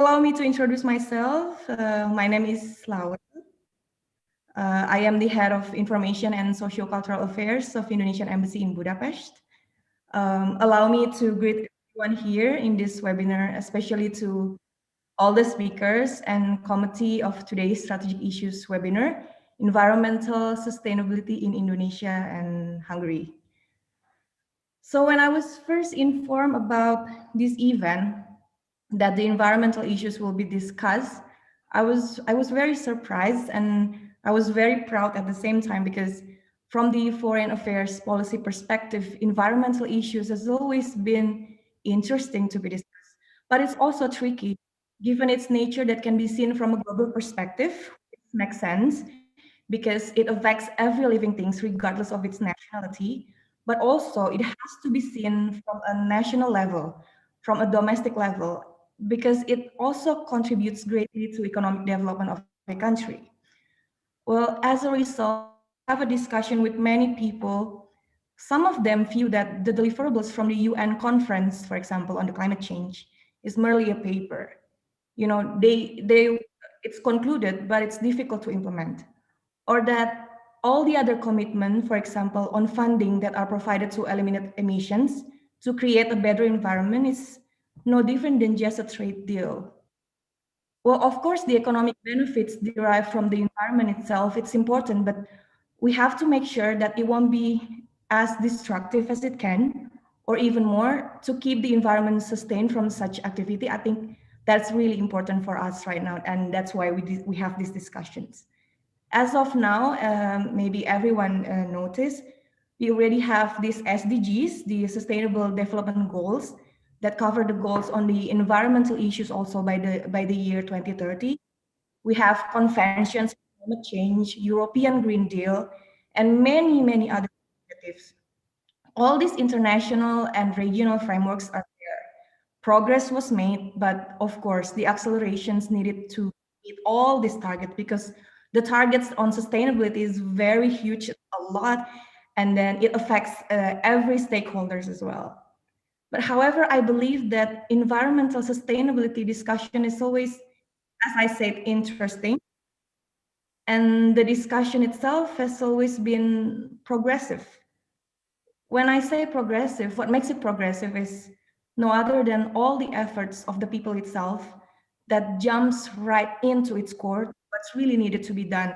Allow me to introduce myself. My name is Laura. I am the head of Information and Sociocultural Affairs of Indonesian Embassy in Budapest. Allow me to greet everyone here in this webinar, especially to all the speakers and committee of today's Strategic Issues webinar, Environmental Sustainability in Indonesia and Hungary. So when I was first informed about this event, that the environmental issues will be discussed, I was very surprised, and I was very proud at the same time, because from the foreign affairs policy perspective, environmental issues has always been interesting to be discussed. But it's also tricky, given its nature that can be seen from a global perspective. It makes sense because it affects every living thing regardless of its nationality, but also it has to be seen from a national level, from a domestic level, because it also contributes greatly to economic development of a country. Well, as a result, when I have a discussion with many people, some of them view that the deliverables from the UN conference, for example, on the climate change, is merely a paper. You know, it's concluded, but it's difficult to implement. Or that all the other commitments, for example, on funding that are provided to eliminate emissions, to create a better environment, is no different than just a trade deal. Well, of course, the economic benefits derived from the environment itself, it's important, but we have to make sure that it won't be as destructive as it can, or even more, to keep the environment sustained from such activity. I think that's really important for us right now, and that's why we have these discussions. As of now, maybe everyone noticed, we already have these SDGs, the Sustainable Development Goals, that cover the goals on the environmental issues also by the year 2030. We have conventions on climate change, European Green Deal, and many, many other initiatives. All these international and regional frameworks are there. Progress was made, but of course, the accelerations needed to meet all these targets, because the targets on sustainability is very huge, a lot, and then it affects every stakeholders as well. But however, I believe that environmental sustainability discussion is always, as I said, interesting. And the discussion itself has always been progressive. When I say progressive, what makes it progressive is no other than all the efforts of the people itself that jumps right into its core, what's really needed to be done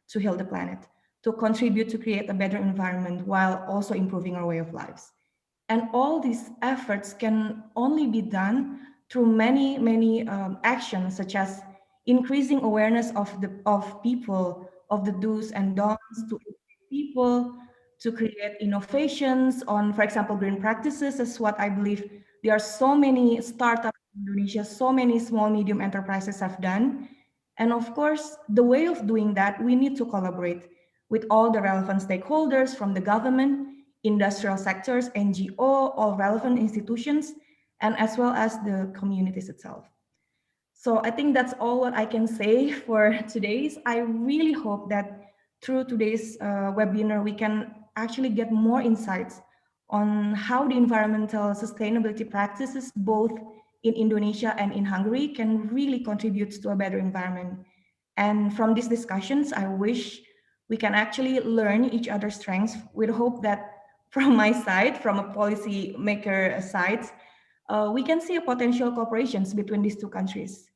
to heal the planet, to contribute to create a better environment while also improving our way of lives. And all these efforts can only be done through many, many actions, such as increasing awareness of people, of the do's and don'ts, to educate people, to create innovations on, for example, green practices, is what I believe there are so many startups in Indonesia, so many small, medium enterprises have done. And of course, the way of doing that, we need to collaborate with all the relevant stakeholders, from the government, industrial sectors, NGO, all relevant institutions, and as well as the communities itself. So I think that's all what I can say for today's. I really hope that through today's webinar, we can actually get more insights on how the environmental sustainability practices, both in Indonesia and in Hungary, can really contribute to a better environment. And from these discussions, I wish we can actually learn each other's strengths, with hope that from my side, from a policy maker side, we can see a potential cooperations between these two countries.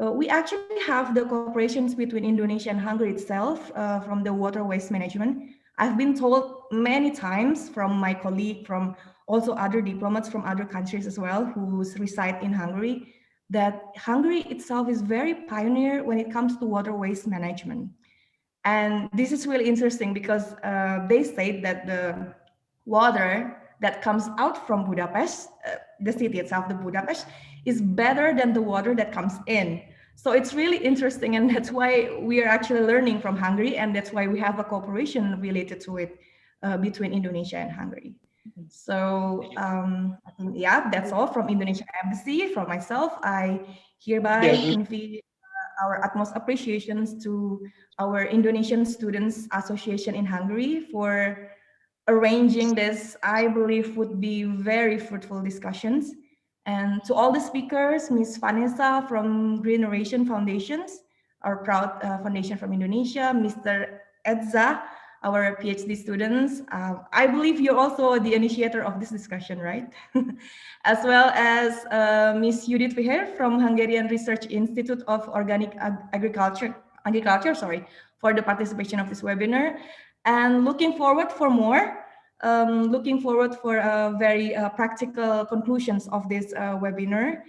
We actually have the cooperations between Indonesia and Hungary itself, from the water waste management. I've been told many times from my colleague, from also other diplomats from other countries as well who reside in Hungary, that Hungary itself is very pioneer when it comes to water waste management. And this is really interesting because they say that the water that comes out from Budapest, the city itself, the Budapest, is better than the water that comes in. So it's really interesting, and that's why we are actually learning from Hungary, and that's why we have a cooperation related to it between Indonesia and Hungary. So I think, yeah, that's all from Indonesian Embassy. From myself, I hereby convey our utmost appreciations to our Indonesian Students Association in Hungary for arranging this, I believe, would be very fruitful discussions. And to all the speakers, Ms. Vanessa from Green Generation Foundations, our proud foundation from Indonesia, Mr. Edza, our PhD students. I believe you're also the initiator of this discussion, right? As well as Ms. Judith Veher from Hungarian Research Institute of Organic Agriculture, for the participation of this webinar. And looking forward for more. Looking forward for very practical conclusions of this webinar.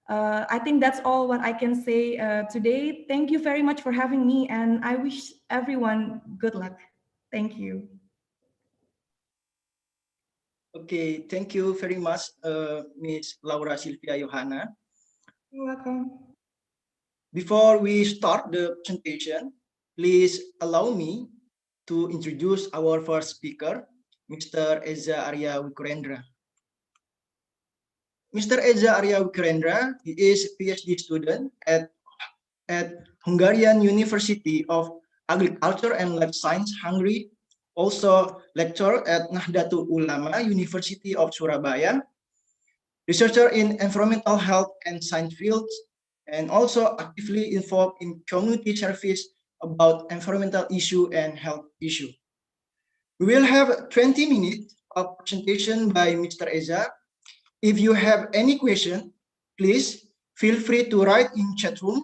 I think that's all what I can say today. Thank you very much for having me, and I wish everyone good luck. Thank you. Okay, thank you very much, Ms. Laura Silvia Johanna. You're welcome. Before we start the presentation, please allow me to introduce our first speaker, Mr. Eza Arya Wikurendra. Mr. Eza Arya Wikurendra is a PhD student at Hungarian University of Agriculture and Life Science, Hungary, also lecturer at Nahdlatul Ulama University of Surabaya, researcher in environmental health and science fields, and also actively involved in community service about environmental issue and health issue. We will have 20 minutes of presentation by Mr. Eza. If you have any question, please feel free to write in chat room.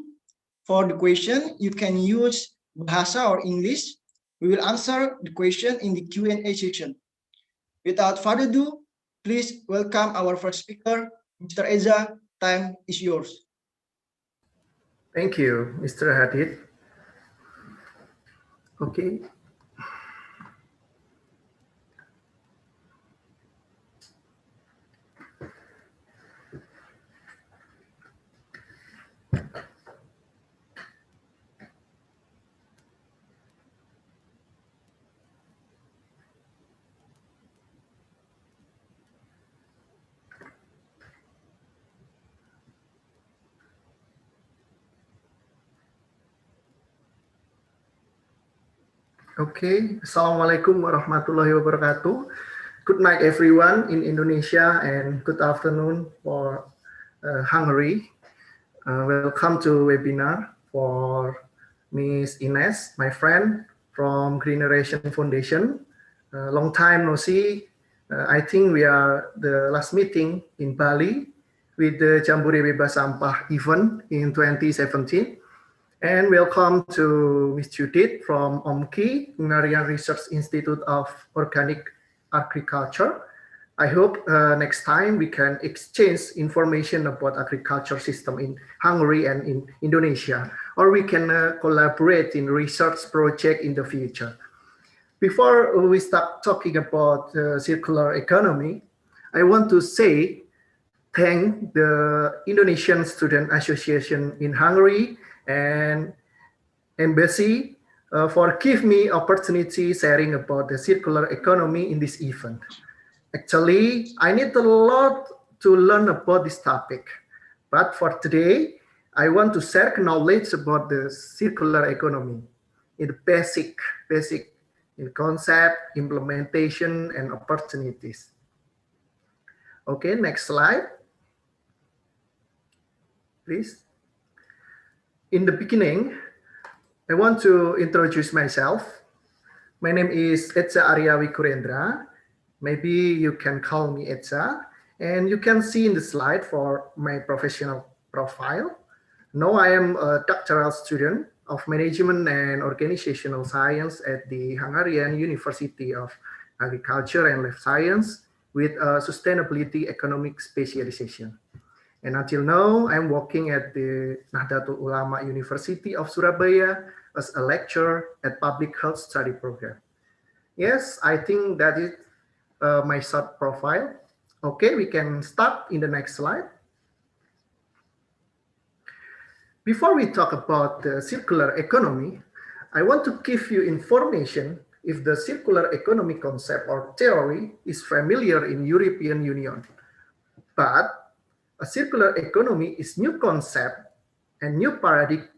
For the question, you can use Bahasa or English. We will answer the question in the Q&A section. Without further ado, please welcome our first speaker, Mr. Eza. Time is yours. Thank you, Mr. Hadid. Okay. Okay, Assalamualaikum warahmatullahi wabarakatuh. Good night, everyone in Indonesia, and good afternoon for Hungary. Welcome to webinar for Ms. Ines, my friend from Green Generation Foundation. Long time no see. I think we are the last meeting in Bali with the Jambore Bebas Sampah event in 2017. And welcome to Ms. Judith from OMKI, Hungarian Research Institute of Organic Agriculture. I hope next time we can exchange information about agriculture system in Hungary and in Indonesia, or we can collaborate in research project in the future. Before we start talking about circular economy, I want to thank the Indonesian Student Association in Hungary and Embassy for giving me opportunity sharing about the circular economy in this event. Actually, I need a lot to learn about this topic, but for today, I want to share knowledge about the circular economy in the basic in concept, implementation, and opportunities. Okay, next slide, please. In the beginning, I want to introduce myself. My name is Eza Arya Wikurendra. Maybe you can call me Eza. And you can see in the slide for my professional profile. Now I am a doctoral student of Management and Organizational Science at the Hungarian University of Agriculture and Life Science with a Sustainability Economic specialization. And until now, I'm working at the Nahdlatul Ulama University of Surabaya as a lecturer at Public Health Study Program. Yes, I think that is my short profile. Okay, we can start in the next slide. Before we talk about the circular economy, I want to give you information if the circular economy concept or theory is familiar in European Union. But a circular economy is new concept and new paradigm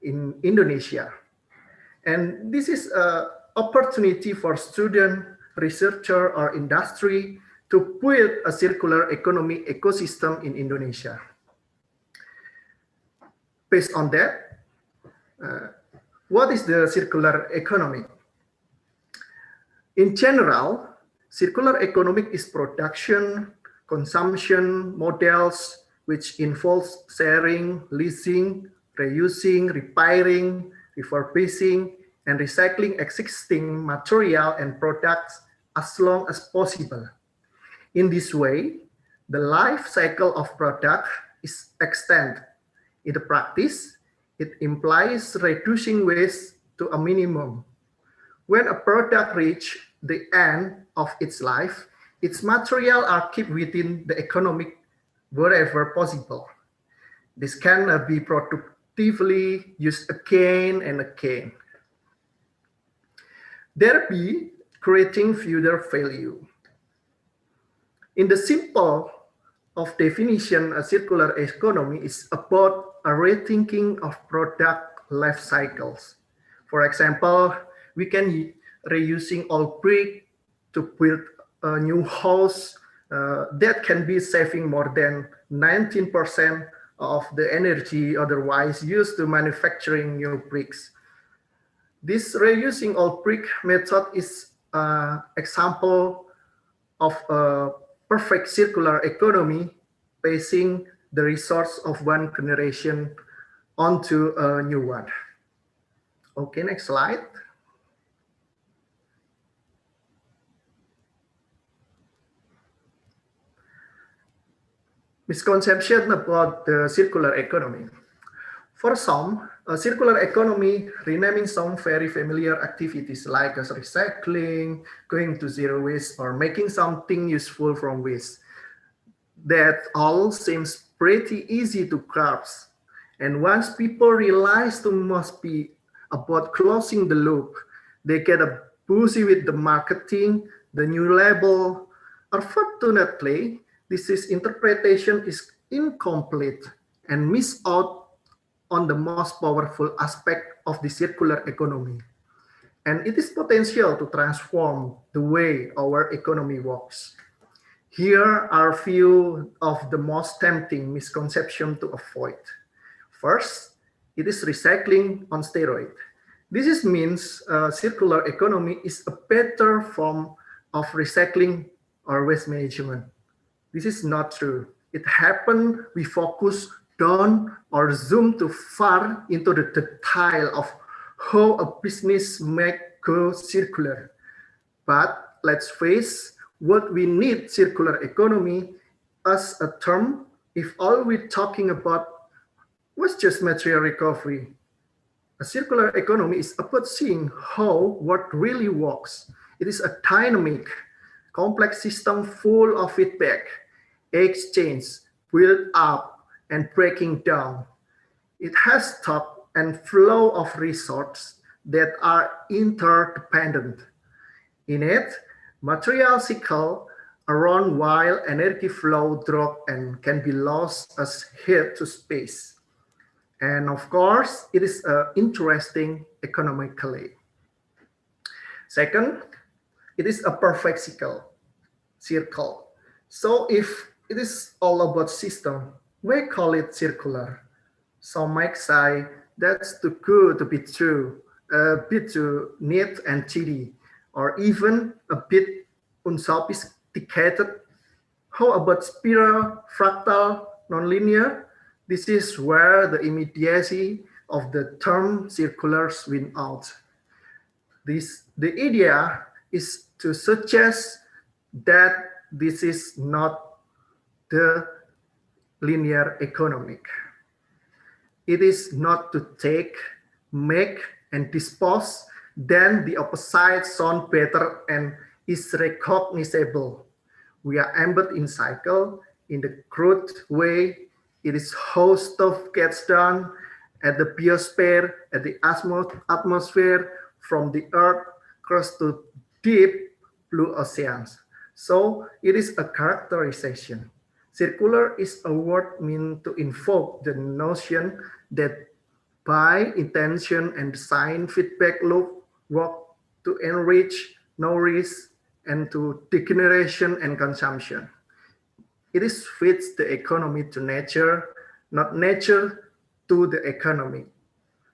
in Indonesia. And this is an opportunity for student, researcher, or industry to build a circular economy ecosystem in Indonesia. Based on that, what is the circular economy? In general, circular economy is production, consumption models which involves sharing, leasing, reusing, repairing, refurbishing, and recycling existing material and products as long as possible. In this way, the life cycle of product is extended. In the practice, it implies reducing waste to a minimum. When a product reaches the end of its life, its material are kept within the economy wherever possible. This can be productively used again and again, thereby creating further value. In the simple of definition, a circular economy is about a rethinking of product life cycles. For example, we can reusing old brick to build a new house that can be saving more than 19% of the energy otherwise used to manufacturing new bricks. This reusing old brick method is an example of a perfect circular economy, passing the resource of one generation onto a new one. Okay, next slide. Misconception about the circular economy. For some, a circular economy renaming some very familiar activities like recycling, going to zero waste, or making something useful from waste. That all seems pretty easy to grasp. And once people realize it must be about closing the loop, they get a busy with the marketing, the new label. Unfortunately, this interpretation is incomplete and miss out on the most powerful aspect of the circular economy. And it is potential to transform the way our economy works. Here are a few of the most tempting misconceptions to avoid. First, it is recycling on steroid. This means circular economy is a better form of recycling or waste management. This is not true. It happened, we focus down or zoom too far into the detail of how a business might go circular. But let's face what we need circular economy as a term if all we're talking about was just material recovery. A circular economy is about seeing how what really works. It is a dynamic, complex system full of feedback, exchange, build up, and breaking down. It has stock and flow of resources that are interdependent. In it, material cycle around while energy flow drop and can be lost as heat to space. And of course, it is interesting economically. Second, it is a perfect circle. So if it is all about system, we call it circular. Some might say that's too good to be true, a bit too neat and tidy, or even a bit unsophisticated. How about spiral, fractal, nonlinear? This is where the immediacy of the term circulars win out. The idea is to suggest that this is not the linear economic. It is not to take, make, and dispose, then the opposite sound better and is recognizable. We are embedded in cycle in the crude way. It is how stuff gets done at the biosphere, at the atmosphere, from the earth across to deep blue oceans. So it is a characterization. Circular is a word meant to invoke the notion that by intention and design feedback loop work to enrich, nourish, and to degeneration and consumption. It is fits the economy to nature, not nature to the economy.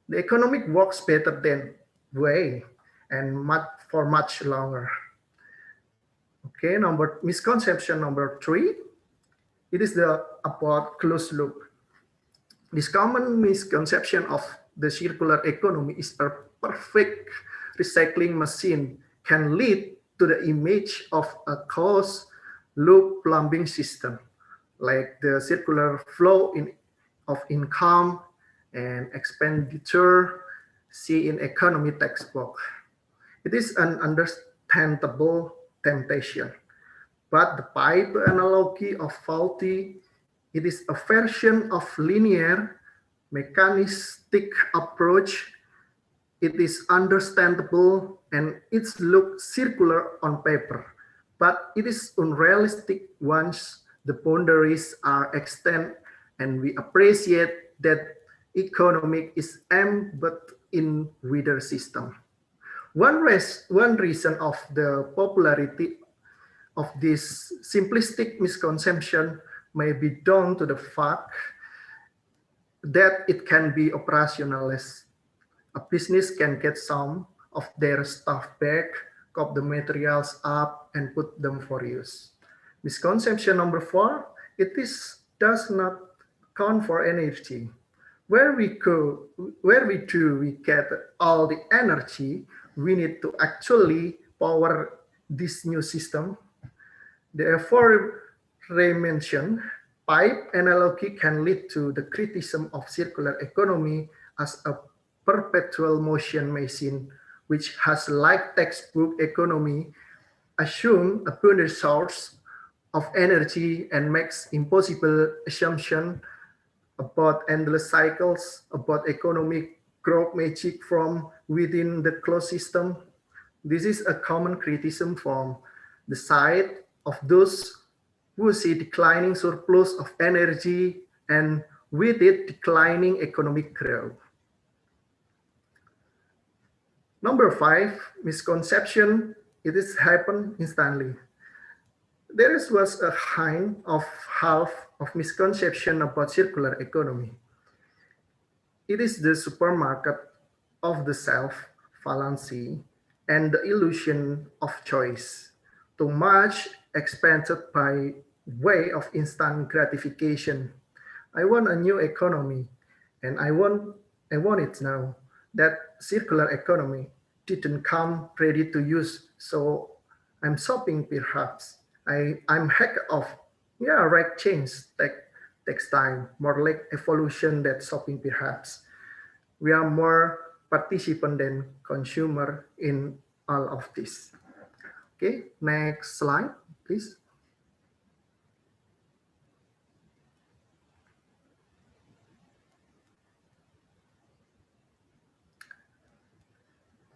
The economic works better than way and for much longer. Okay, misconception number 3. It is about closed loop. This common misconception of the circular economy is a perfect recycling machine can lead to the image of a closed loop plumbing system, like the circular flow of income and expenditure see in economy textbook. It is an understandable temptation, but the pipe analogy of faulty, it is a version of linear mechanistic approach. It is understandable and it looks circular on paper, but it is unrealistic once the boundaries are extended, and we appreciate that economic is embedded in wider system. One reason of the popularity of this simplistic misconception may be down to the fact that it can be operationalized. A business can get some of their stuff back, cop the materials up, and put them for use. Misconception number 4, does not count for energy. Where we get all the energy we need to actually power this new system? The aforementioned pipe analogy can lead to the criticism of circular economy as a perpetual motion machine, which has, like textbook economy, assume abundant source of energy and makes impossible assumption about endless cycles, about economic growth magic from within the closed system. This is a common criticism from the side of those who see declining surplus of energy and with it declining economic growth. Number 5, misconception, it is happen instantly. There was a kind of half of misconception about circular economy. It is the supermarket of the self-fallacy and the illusion of choice. Too much expanded by way of instant gratification. I want a new economy and I want it now. That circular economy didn't come ready to use, so I'm shopping perhaps. I'm hack of, right change takes time, more like evolution than shopping perhaps. We are more participant than consumer in all of this. Okay, next slide, please.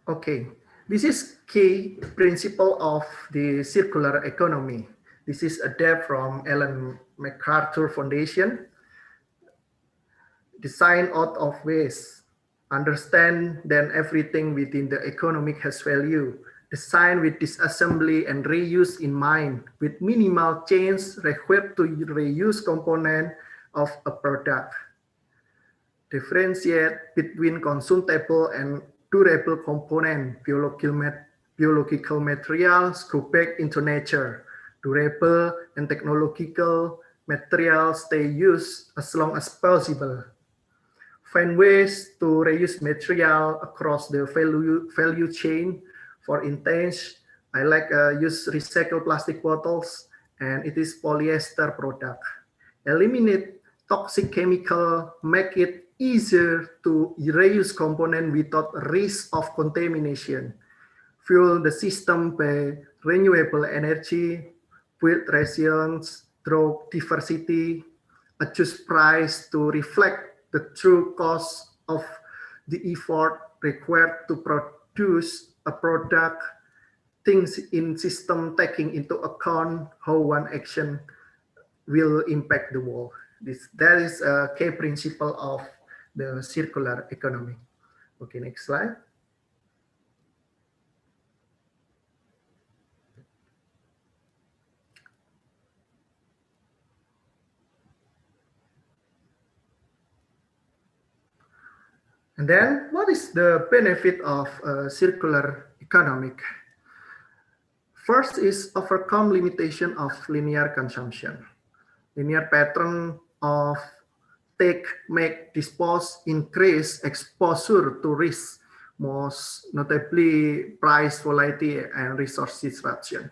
Okay, this is key principle of the circular economy. This is adapted from Ellen MacArthur Foundation. Design out of waste. Understand that everything within the economic has value. Design with disassembly and reuse in mind, with minimal change required to reuse component of a product. Differentiate between consumable and durable component. Biological materials go back into nature. Durable and technological materials stay used as long as possible. Find ways to reuse material across the value chain. For instance, I use recycled plastic bottles, and it is polyester product. Eliminate toxic chemical, make it easier to reuse component without risk of contamination. Fuel the system by renewable energy, build resilience, draw diversity, adjust price to reflect the true cost of the effort required to produce a product, things in system taking into account how one action will impact the world. That is a key principle of the circular economy. Okay, next slide. And then what is the benefit of circular economic? First is overcome limitation of linear consumption. Linear pattern of take, make, dispose, increase exposure to risk, most notably price volatility and resource disruption.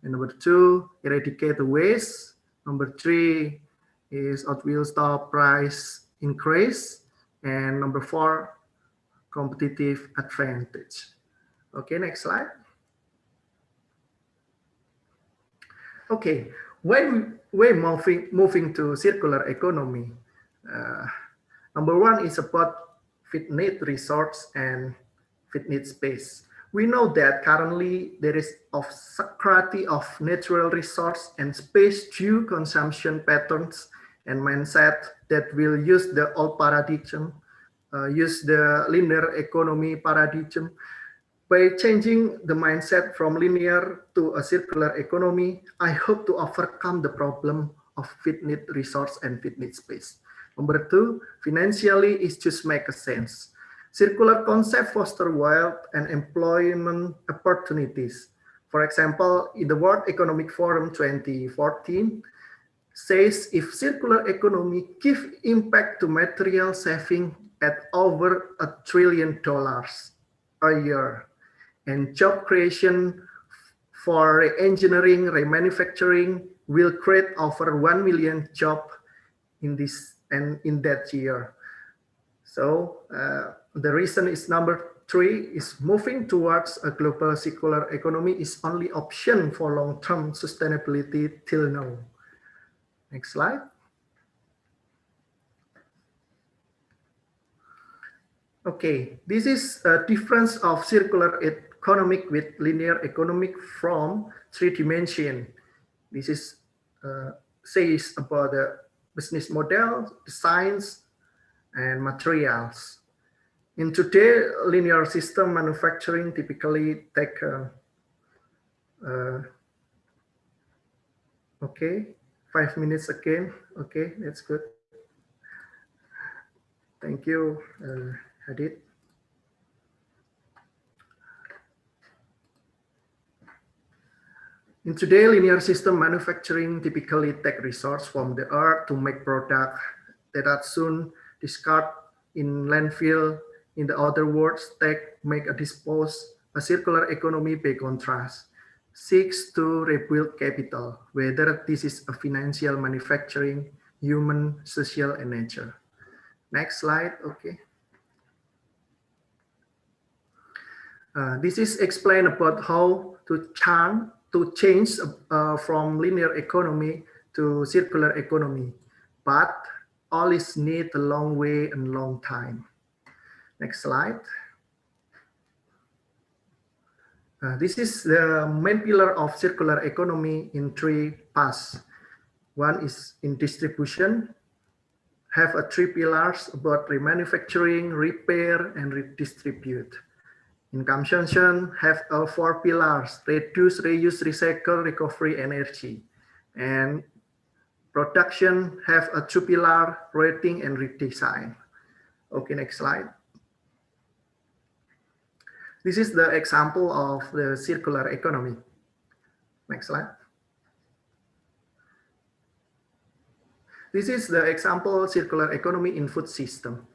And number 2, eradicate the waste. Number 3 is it will stop price increase. And number 4, competitive advantage. Okay, next slide. Okay, when we're moving to circular economy, number 1 is about finite resource and finite space. We know that currently there is a scarcity of natural resource and space due consumption patterns and mindset that will use the old paradigm, use the linear economy paradigm. By changing the mindset from linear to a circular economy, I hope to overcome the problem of finite resource and finite space. Number 2, financially is just make a sense. Circular concept foster wealth and employment opportunities. For example, in the World Economic Forum 2014, says if circular economy give impact to material saving at over $1 trillion a year, and job creation for re-engineering, remanufacturing will create over 1 million jobs in this and in that year. So the reason is number 3 is moving towards a global circular economy is only option for long-term sustainability till now. Next slide. Okay, this is a difference of circular economic with linear economic from 3 dimensions. This is says about the business model, science, and materials. In today, linear system manufacturing typically take okay, 5 minutes again. Okay, that's good. Thank you, Hadid. In today, linear system manufacturing typically take resources from the earth to make products that are soon discarded in landfill. In the other words, take, make, or dispose. A circular economy, by contrast, seeks to rebuild capital, whether this is a financial, manufacturing, human, social, and nature. Next slide, okay. This is explained about how to change from linear economy to circular economy, but all is need a long way and long time. Next slide. This is the main pillar of circular economy in 3 paths. One is in distribution, have 3 pillars about remanufacturing, repair, and redistribute. In consumption, have 4 pillars: reduce, reuse, recycle, recovery, energy. And production have 2 pillars: rating and redesign. Okay, next slide. This is the example of the circular economy. Next slide. This is the example circular economy in food system.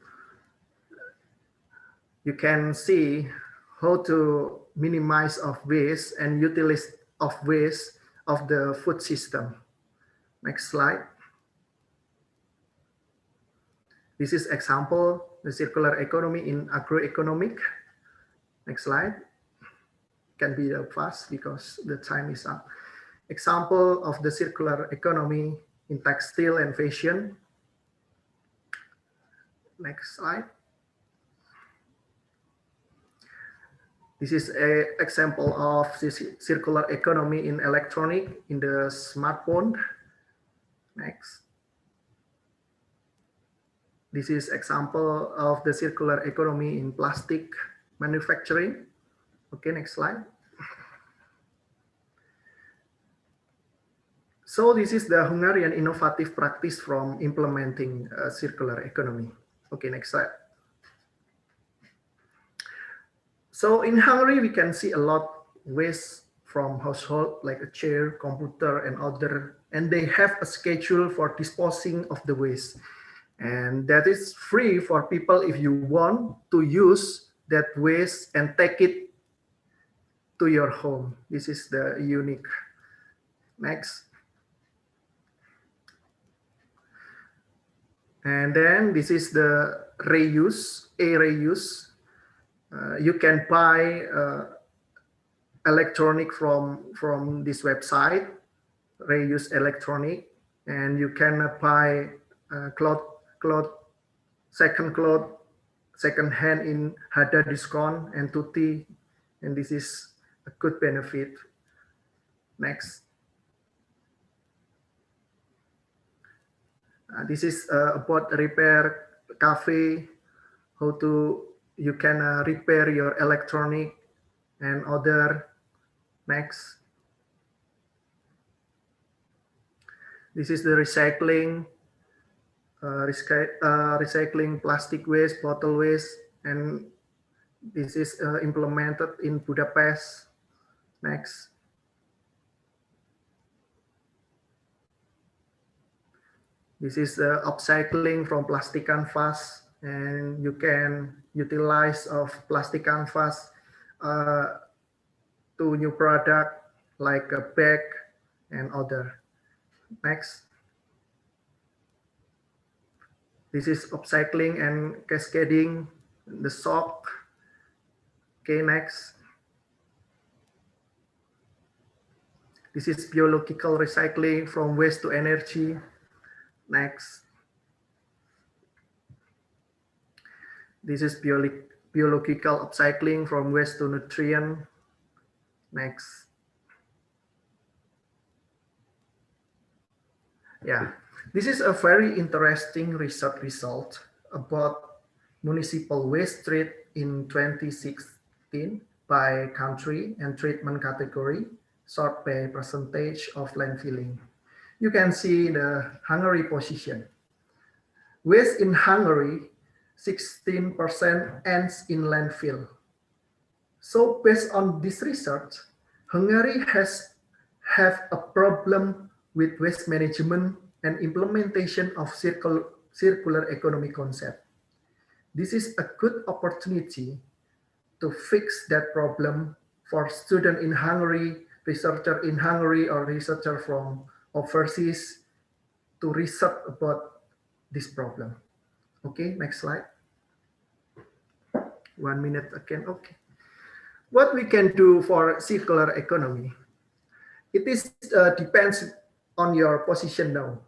You can see how to minimize of waste and utilize of waste of the food system. Next slide. This is example the circular economy in agroeconomic. Next slide. Can be fast because the time is up. Example of the circular economy in textile and fashion. Next slide. This is an example of circular economy in electronic, in the smartphone. Next. This is example of the circular economy in plastic manufacturing. Okay, next slide. So this is the Hungarian innovative practice from implementing a circular economy. Okay, next slide. So in Hungary, we can see a lot waste from household, like a chair, computer, and other, and they have a schedule for disposing of the waste. And that is free for people if you want to use that waste and take it to your home. This is the unique. Next. And then this is the reuse, reuse. You can buy electronic from this website, reuse electronic, and you can buy second hand in Hada discount and Tutti, and this is a good benefit. Next. This is about repair cafe, how you can repair your electronic and other. Next. This is the recycling, recycling plastic waste, bottle waste, and this is implemented in Budapest. Next. This is upcycling from plastic canvas, and you can utilize of plastic canvas to new product like a bag and other. Next. This is upcycling and cascading the sock. Okay, next. This is biological recycling from waste to energy. Next. This is biological upcycling from waste to nutrient. Next. Yeah, this is a very interesting research result about municipal waste treat in 2016 by country and treatment category, sort by percentage of landfilling. You can see the Hungary position. Waste in Hungary, 16% ends in landfill. So based on this research, Hungary have a problem with waste management and implementation of circular economy concept. This is a good opportunity to fix that problem for students in Hungary, researcher in Hungary, or researcher from overseas to research about this problem. Okay, next slide. 1 minute again, okay. What we can do for circular economy? It is depends on your position now.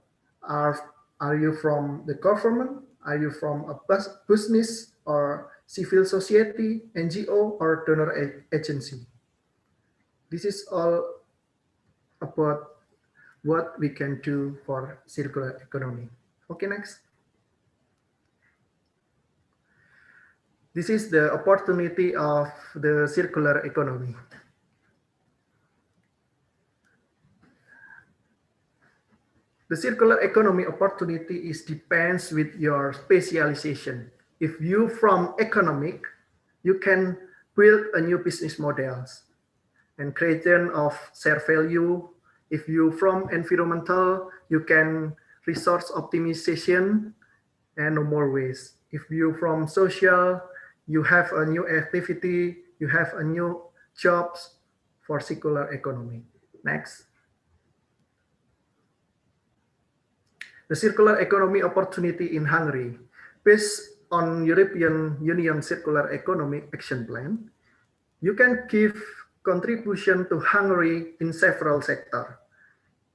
Are you from the government? Are you from a business or civil society, NGO, or donor agency? This is all about what we can do for circular economy. Okay, next. This is the opportunity of the circular economy. The circular economy opportunity depends with your specialization. If you from economic, you can build a new business models and creation of share value. If you from environmental, you can resource optimization and no more waste. If you from social, you have a new activity, you have a new jobs for circular economy. Next. The circular economy opportunity in Hungary, based on European Union Circular Economy Action Plan, you can give contribution to Hungary in several sectors.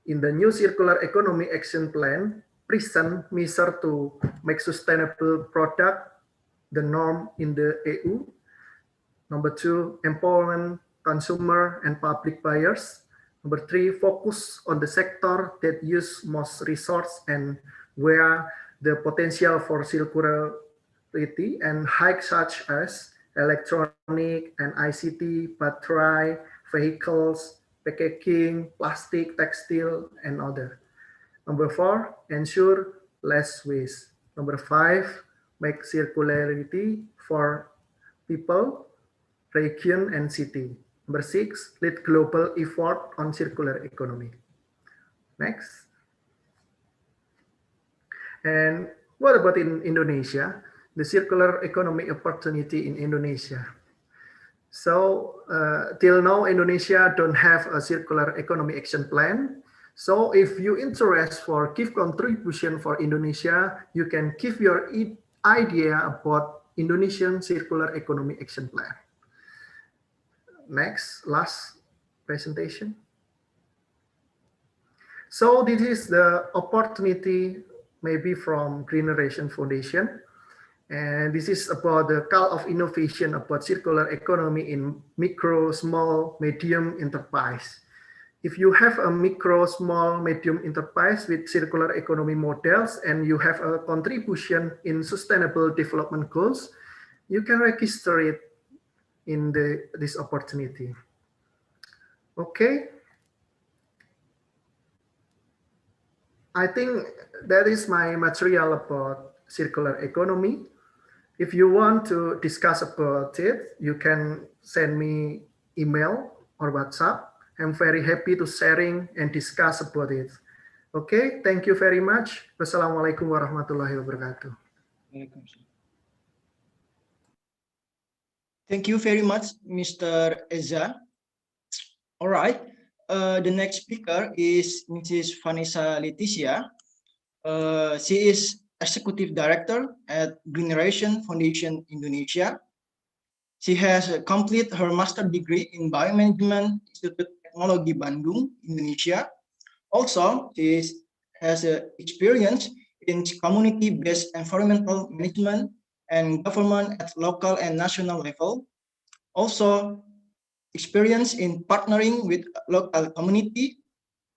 In the new Circular Economy Action Plan, present measures to make sustainable product the norm in the EU. Number 2, empowerment consumer and public buyers. Number 3, focus on the sector that use most resource and where the potential for circularity and high, such as electronic and ICT, battery, vehicles, packaging, plastic, textile, and other. Number 4, ensure less waste. Number 5, make circularity for people, region, and city. Number 6, lead global effort on circular economy. Next. And what about in Indonesia? The circular economy opportunity in Indonesia. So till now, Indonesia don't have a circular economy action plan. So if you interest for give contribution for Indonesia, you can give your idea about Indonesian circular economy action plan. Next, last presentation. So this is the opportunity maybe from Generation Foundation. And this is about the call of innovation about circular economy in micro, small, medium enterprise. If you have a micro, small, medium enterprise with circular economy models and you have a contribution in sustainable development goals, you can register it in this opportunity. Okay. I think that is my material about circular economy. If you want to discuss about it, you can send me email or WhatsApp. I'm very happy to sharing and discuss about it. Okay, thank you very much. Wassalamualaikum warahmatullahi wabarakatuh. Thank you very much, Mr. Eza. All right. The next speaker is Mrs. Vanessa Leticia. She is Executive Director at Generation Foundation Indonesia. She has completed her master degree in Biomanagement Institute Teknologi Bandung, Indonesia. Also, she has experience in community-based environmental management and government at local and national level. Also, experience in partnering with local community,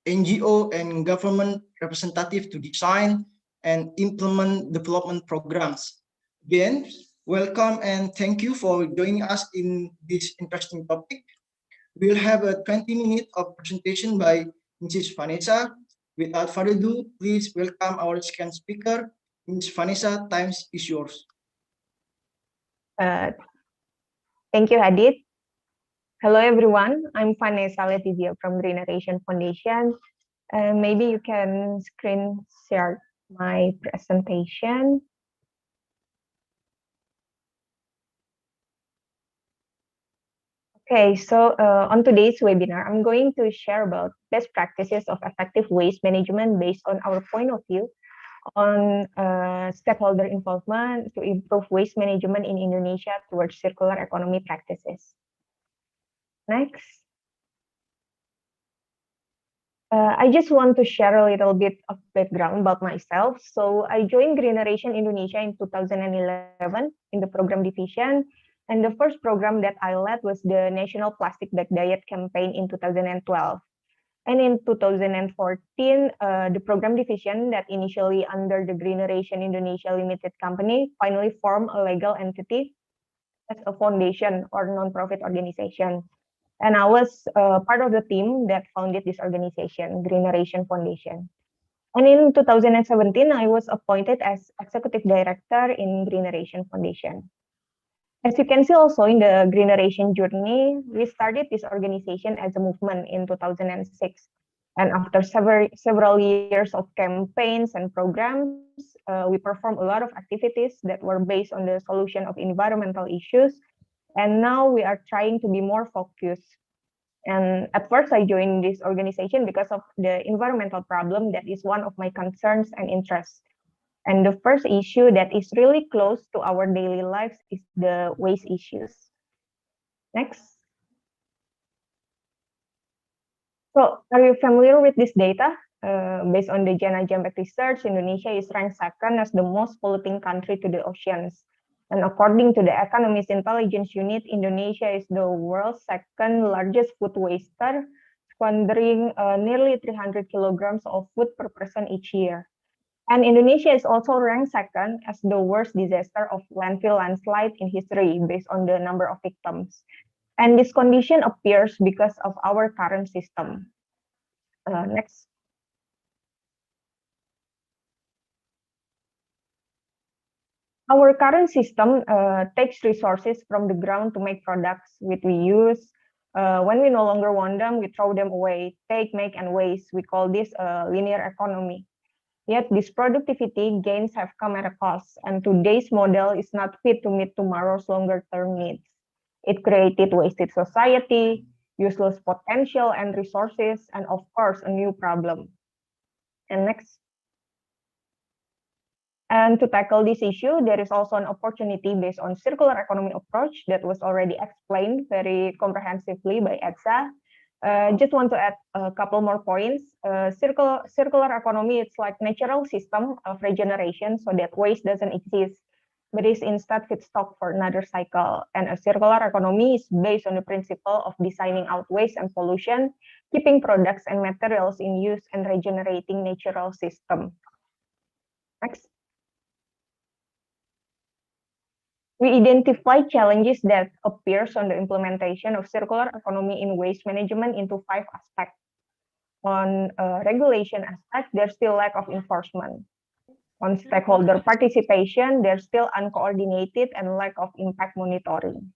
NGO, and government representative to design and implement development programs. Again, welcome and thank you for joining us in this interesting topic. We'll have a 20-minute of presentation by Mrs. Vanessa. Without further ado, please welcome our second speaker. Ms. Vanessa, time is yours. Thank you, Hadid. Hello, everyone. I'm Vanessa Leticia from Generation Foundation. Maybe you can screen share my presentation. Okay, so on today's webinar, I'm going to share about best practices of effective waste management based on our point of view on stakeholder involvement to improve waste management in Indonesia towards circular economy practices. Next. I just want to share a little bit of background about myself. So I joined Generation Indonesia in 2011 in the program division. And the first program that I led was the National Plastic Bag Diet campaign in 2012. And in 2014, the program division that initially under the Generation Indonesia Limited Company finally formed a legal entity as a foundation or non-profit organization. And I was part of the team that founded this organization, Generation Foundation. And in 2017, I was appointed as Executive Director in Generation Foundation. As you can see also in the Generation journey, we started this organization as a movement in 2006. And after several years of campaigns and programs, we performed a lot of activities that were based on the solution of environmental issues. And now we are trying to be more focused. And at first I joined this organization because of the environmental problem that is one of my concerns and interests. And the first issue that is really close to our daily lives is the waste issues. Next. So are you familiar with this data? Based on the Jana Jambek research, Indonesia is ranked second as the most polluting country to the oceans. And according to the Economist Intelligence Unit, Indonesia is the world's second largest food waster, squandering nearly 300 kilograms of food per person each year. And Indonesia is also ranked second as the worst disaster of landfill landslide in history based on the number of victims. And this condition appears because of our current system. Next. Our current system takes resources from the ground to make products which we use. When we no longer want them, we throw them away. Take, make, and waste. We call this a linear economy. Yet these productivity gains have come at a cost, and today's model is not fit to meet tomorrow's longer-term needs. It created wasted society, useless potential and resources, and of course, a new problem. And next. And to tackle this issue, there is also an opportunity based on circular economy approach that was already explained very comprehensively by Edsa. Just want to add a couple more points. Circular economy, it's like natural system of regeneration so that waste doesn't exist, but is instead feedstock for another cycle. And a circular economy is based on the principle of designing out waste and pollution, keeping products and materials in use, and regenerating natural system. Next. We identify challenges that appears on the implementation of circular economy in waste management into 5 aspects. On regulation aspect, there's still lack of enforcement. On stakeholder participation, there's still uncoordinated and lack of impact monitoring.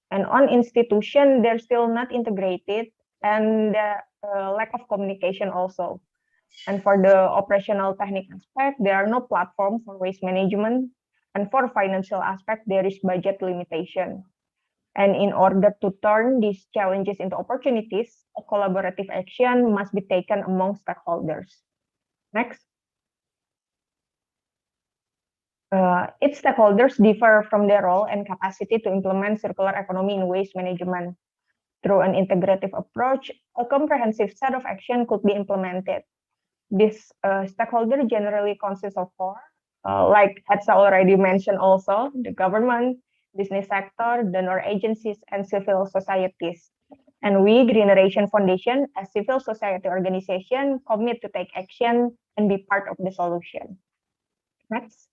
And on institution, they're still not integrated and lack of communication also. And for the operational technique aspect, there are no platform for waste management. And for financial aspect, there is budget limitation. And in order to turn these challenges into opportunities, a collaborative action must be taken among stakeholders. Next. Its stakeholders differ from their role and capacity to implement circular economy in waste management. Through an integrative approach, a comprehensive set of action could be implemented. This stakeholder generally consists of 4. Like Edsa already mentioned also, the government, business sector, donor agencies, and civil societies. And we, Generation Foundation, as civil society organization, commit to take action and be part of the solution. Next.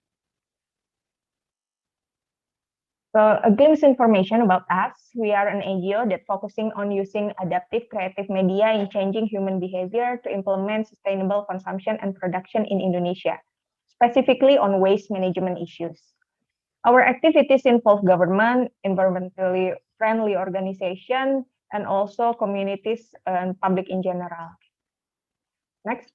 So a glimpse information about us. We are an NGO that focusing on using adaptive creative media in changing human behavior to implement sustainable consumption and production in Indonesia, specifically on waste management issues. Our activities involve government, environmentally friendly organization, and also communities and public in general. Next.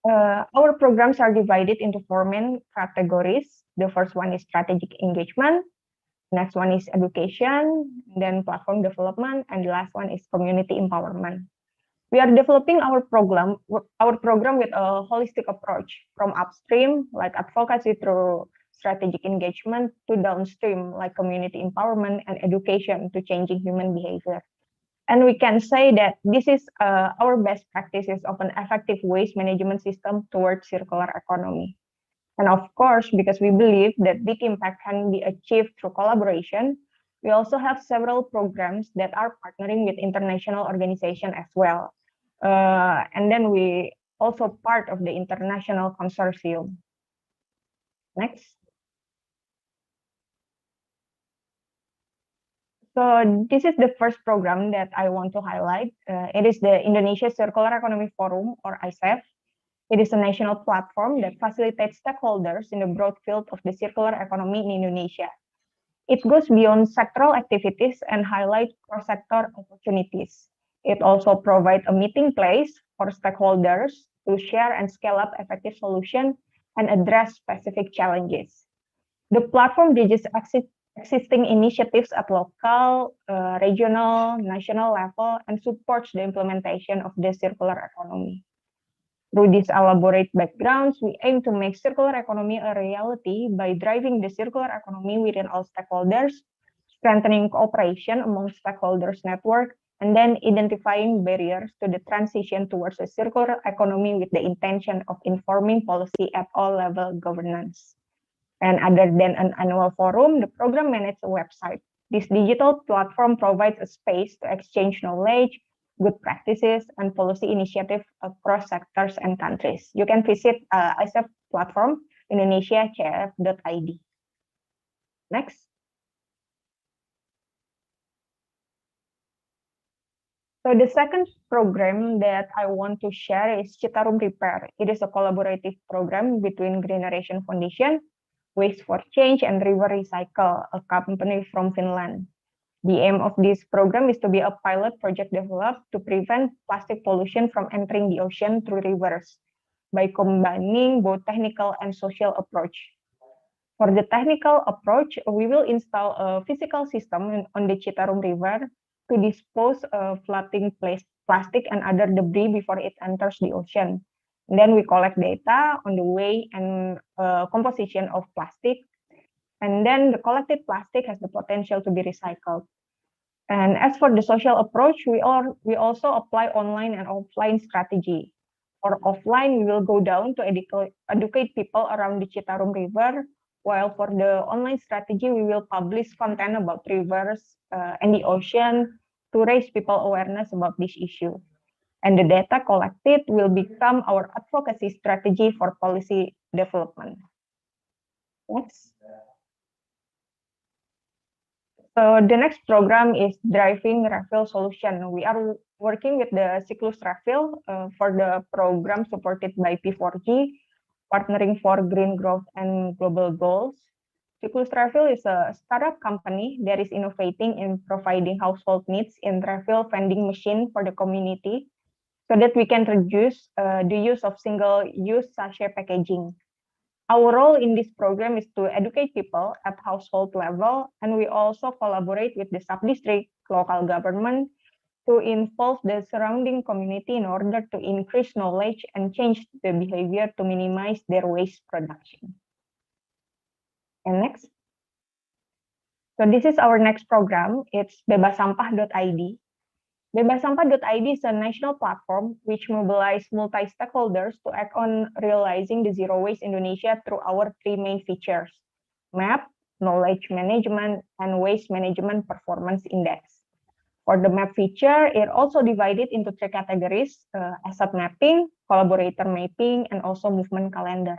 Our programs are divided into 4 main categories. The first one is strategic engagement. Next one is education, then platform development, and the last one is community empowerment. We are developing our program with a holistic approach from upstream, like advocacy through strategic engagement, to downstream, like community empowerment and education to changing human behavior. And we can say that this is our best practices of an effective waste management system towards circular economy. And of course, because we believe that big impact can be achieved through collaboration, we also have several programs that are partnering with international organizations as well. And then we also part of the international consortium. Next. So this is the first program that I want to highlight. It is the Indonesia Circular Economy Forum, or ICEF. It is a national platform that facilitates stakeholders in the broad field of the circular economy in Indonesia. It goes beyond sectoral activities and highlights cross-sector opportunities. It also provides a meeting place for stakeholders to share and scale up effective solutions and address specific challenges. The platform bridges existing initiatives at local, regional, national level and supports the implementation of the circular economy. Through these elaborate backgrounds, we aim to make circular economy a reality by driving the circular economy within all stakeholders, strengthening cooperation among stakeholders network, and then identifying barriers to the transition towards a circular economy with the intention of informing policy at all level governance. And other than an annual forum, the program manages a website. This digital platform provides a space to exchange knowledge, good practices, and policy initiatives across sectors and countries. You can visit ICEF platform, indonesiacf.id. Next. So the second program that I want to share is Chittaroon Repair. It is a collaborative program between Generation Foundation, Waste for Change, and River Recycle, a company from Finland. The aim of this program is to be a pilot project developed to prevent plastic pollution from entering the ocean through rivers by combining both technical and social approach. For the technical approach, we will install a physical system on the Chittaroon River to dispose of floating plastic and other debris before it enters the ocean. And then we collect data on the weight and composition of plastic. And then the collected plastic has the potential to be recycled. And as for the social approach, we also apply online and offline strategy. For offline, we will go down to educate people around the Chittaroon River, while for the online strategy, we will publish content about rivers and the ocean to raise people awareness about this issue. And the data collected will become our advocacy strategy for policy development. Next. So the next program is driving refill solution. We are working with the Cyclus Refill for the program supported by P4G, partnering for green growth and global goals. Cyclus Refill is a startup company that is innovating in providing household needs in refill vending machine for the community so that we can reduce the use of single-use sachet packaging. Our role in this program is to educate people at household level, and we also collaborate with the sub-district, local government, to involve the surrounding community in order to increase knowledge and change the behavior to minimize their waste production. And next. So this is our next program. It's bebasampah.id. Bebasampah.id is a national platform which mobilizes multi-stakeholders to act on realizing the zero waste Indonesia through our three main features: map, knowledge management, and waste management performance index. For the map feature, it also divided into three categories: asset mapping, collaborator mapping, and also movement calendar.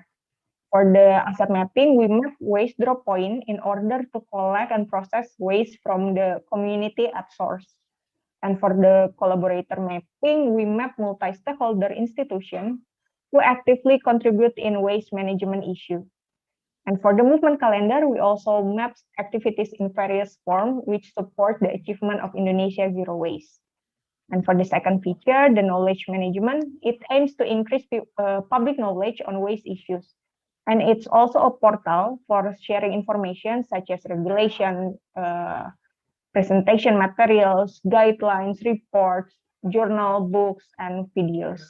For the asset mapping, we map waste drop point in order to collect and process waste from the community at source. And for the collaborator mapping, we map multi-stakeholder institutions who actively contribute in waste management issue. And for the movement calendar, we also map activities in various forms which support the achievement of Indonesia zero waste. And for the second feature, the knowledge management, it aims to increase public knowledge on waste issues. And it's also a portal for sharing information such as regulation, presentation materials, guidelines, reports, journal, books, and videos.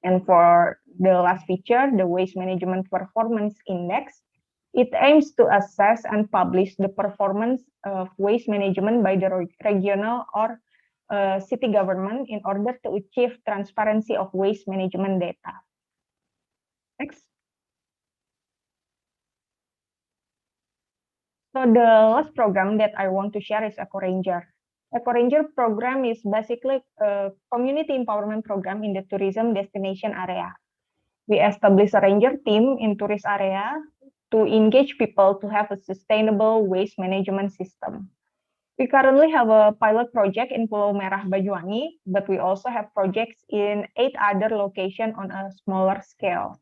And for the last feature, the Waste Management Performance Index, it aims to assess and publish the performance of waste management by the regional or city government in order to achieve transparency of waste management data. Next. So the last program that I want to share is EcoRanger. EcoRanger program is basically a community empowerment program in the tourism destination area. We establish a ranger team in tourist area to engage people to have a sustainable waste management system. We currently have a pilot project in Pulau Merah, Banyuwangi, but we also have projects in 8 other locations on a smaller scale.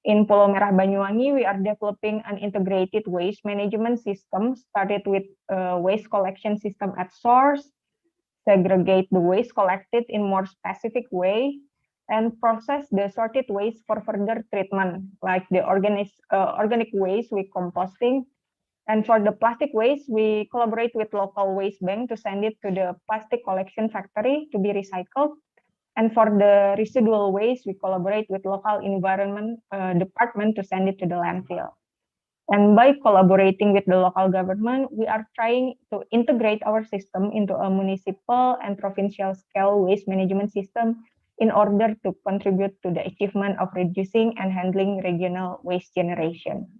In Pulau Merah, Banyuwangi, we are developing an integrated waste management system, started with a waste collection system at source, segregate the waste collected in more specific way, and process the sorted waste for further treatment, like the organic waste with composting. And for the plastic waste, we collaborate with local waste bank to send it to the plastic collection factory to be recycled. And for the residual waste, we collaborate with local environment department to send it to the landfill. And by collaborating with the local government, we are trying to integrate our system into a municipal and provincial scale waste management system in order to contribute to the achievement of reducing and handling regional waste generation.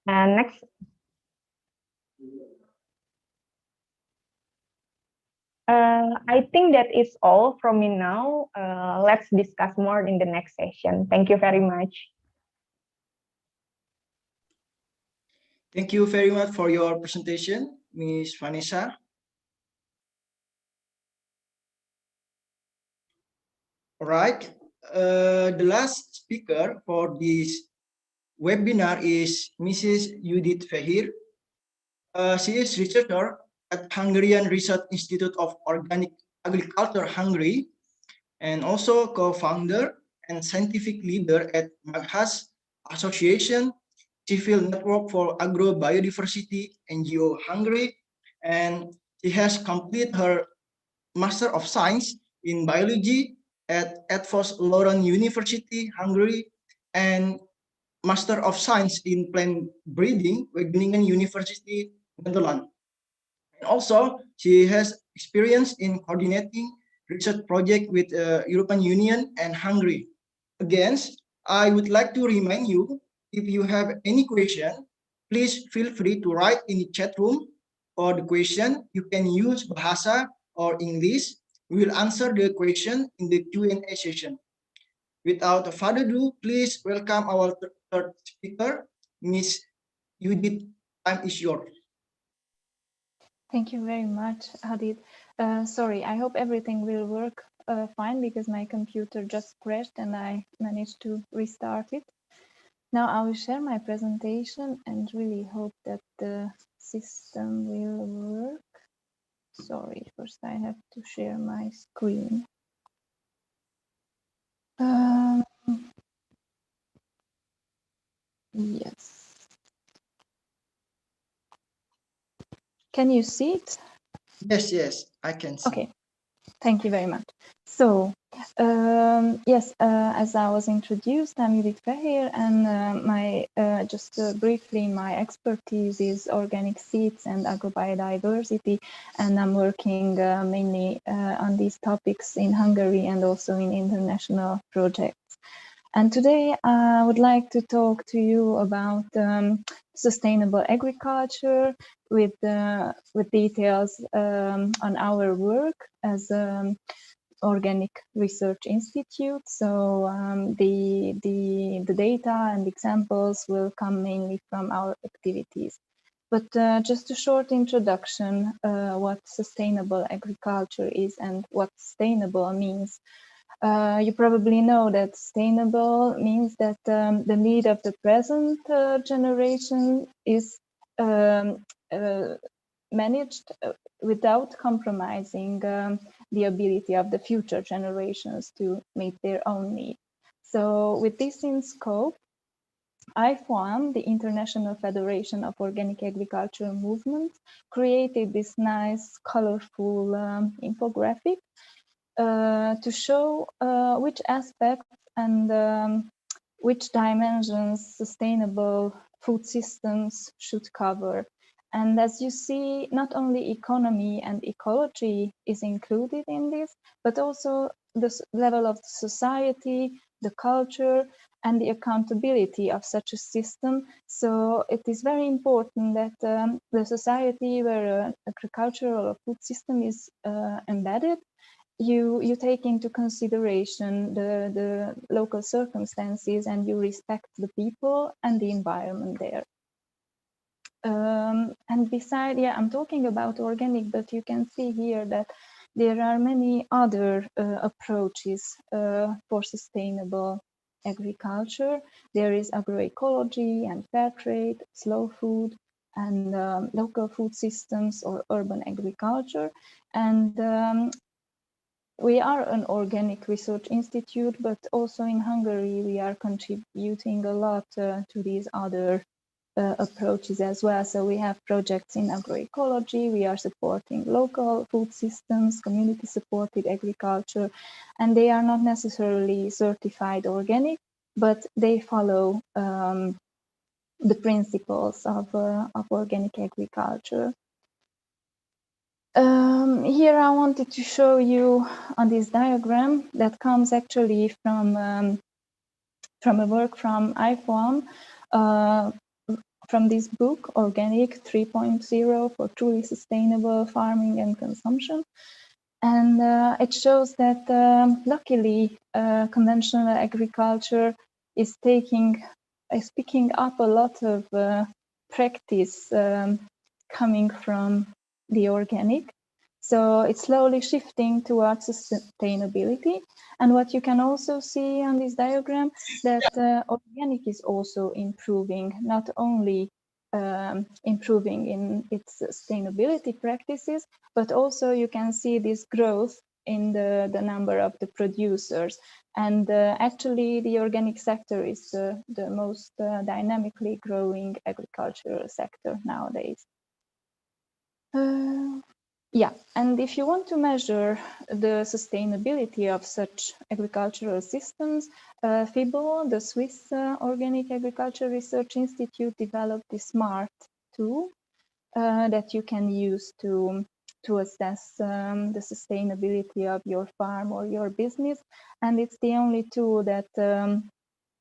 And next. I think that is all from me now. Let's discuss more in the next session. Thank you very much. Thank you very much for your presentation, Ms. Vanessa. All right. The last speaker for this webinar is Mrs. Judith Fehir. She is researcher at Hungarian Research Institute of Organic Agriculture, Hungary, and also co-founder and scientific leader at Maghas Association, Civil Network for Agrobiodiversity, NGO Hungary, and she has completed her Master of Science in Biology at Edvos Loren University, Hungary, and Master of Science in Plant Breeding, Wageningen University, Netherlands. And also, she has experience in coordinating research project with European Union and Hungary. Again, I would like to remind you, if you have any question, please feel free to write in the chat room. For the question, you can use Bahasa or English. We will answer the question in the Q&A session. Without further ado, please welcome our third speaker, Ms. Judith. Time is yours. Thank you very much, Hadid. Sorry, I hope everything will work fine because my computer just crashed and I managed to restart it. Now I will share my presentation and really hope that the system will work. Sorry, first I have to share my screen. Yes. Can you see it? Yes, I can see. Okay, thank you very much. So, yes, as I was introduced, I'm Judith Fehir, and just briefly, my expertise is organic seeds and agrobiodiversity, and I'm working mainly on these topics in Hungary and also in international projects. And today I would like to talk to you about sustainable agriculture with details on our work as Organic Research Institute. So the data and examples will come mainly from our activities. But just a short introduction, what sustainable agriculture is and what sustainable means. You probably know that sustainable means that the need of the present generation is managed without compromising the ability of the future generations to meet their own needs. So with this in scope, IFOAM, the International Federation of Organic Agriculture Movement, created this nice, colorful infographic to show which aspects and which dimensions sustainable food systems should cover. And as you see, not only economy and ecology is included in this, but also the level of the society, the culture, and the accountability of such a system. So it is very important that the society where an agricultural or food system is embedded, you take into consideration the local circumstances and you respect the people and the environment there. And beside, I'm talking about organic, but you can see here that there are many other approaches for sustainable agriculture. There is agroecology and fair trade, slow food, and local food systems or urban agriculture. And we are an organic research institute, but also in Hungary, we are contributing a lot to these other approaches as well. So we have projects in agroecology, we are supporting local food systems, community supported agriculture, and they are not necessarily certified organic, but they follow the principles of organic agriculture. Here I wanted to show you on this diagram that comes actually from a work from IFOAM, from this book, Organic 3.0 for Truly Sustainable Farming and Consumption. And it shows that luckily conventional agriculture is picking up a lot of practice coming from the organic. So it's slowly shifting towards sustainability. And what you can also see on this diagram, that organic is also improving, not only improving in its sustainability practices, but also you can see this growth in the number of the producers. And actually the organic sector is the most dynamically growing agricultural sector nowadays. Yeah, and if you want to measure the sustainability of such agricultural systems, FIBO, the Swiss Organic Agriculture Research Institute, developed the SMART tool that you can use to assess the sustainability of your farm or your business. And it's the only tool that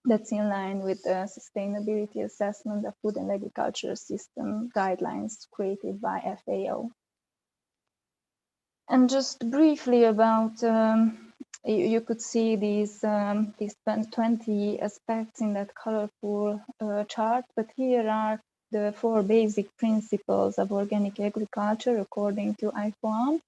that's in line with the sustainability assessment of food and agricultural system guidelines created by FAO. And just briefly about, you could see these 20 aspects in that colorful chart, but here are the 4 basic principles of organic agriculture according to IFOAM.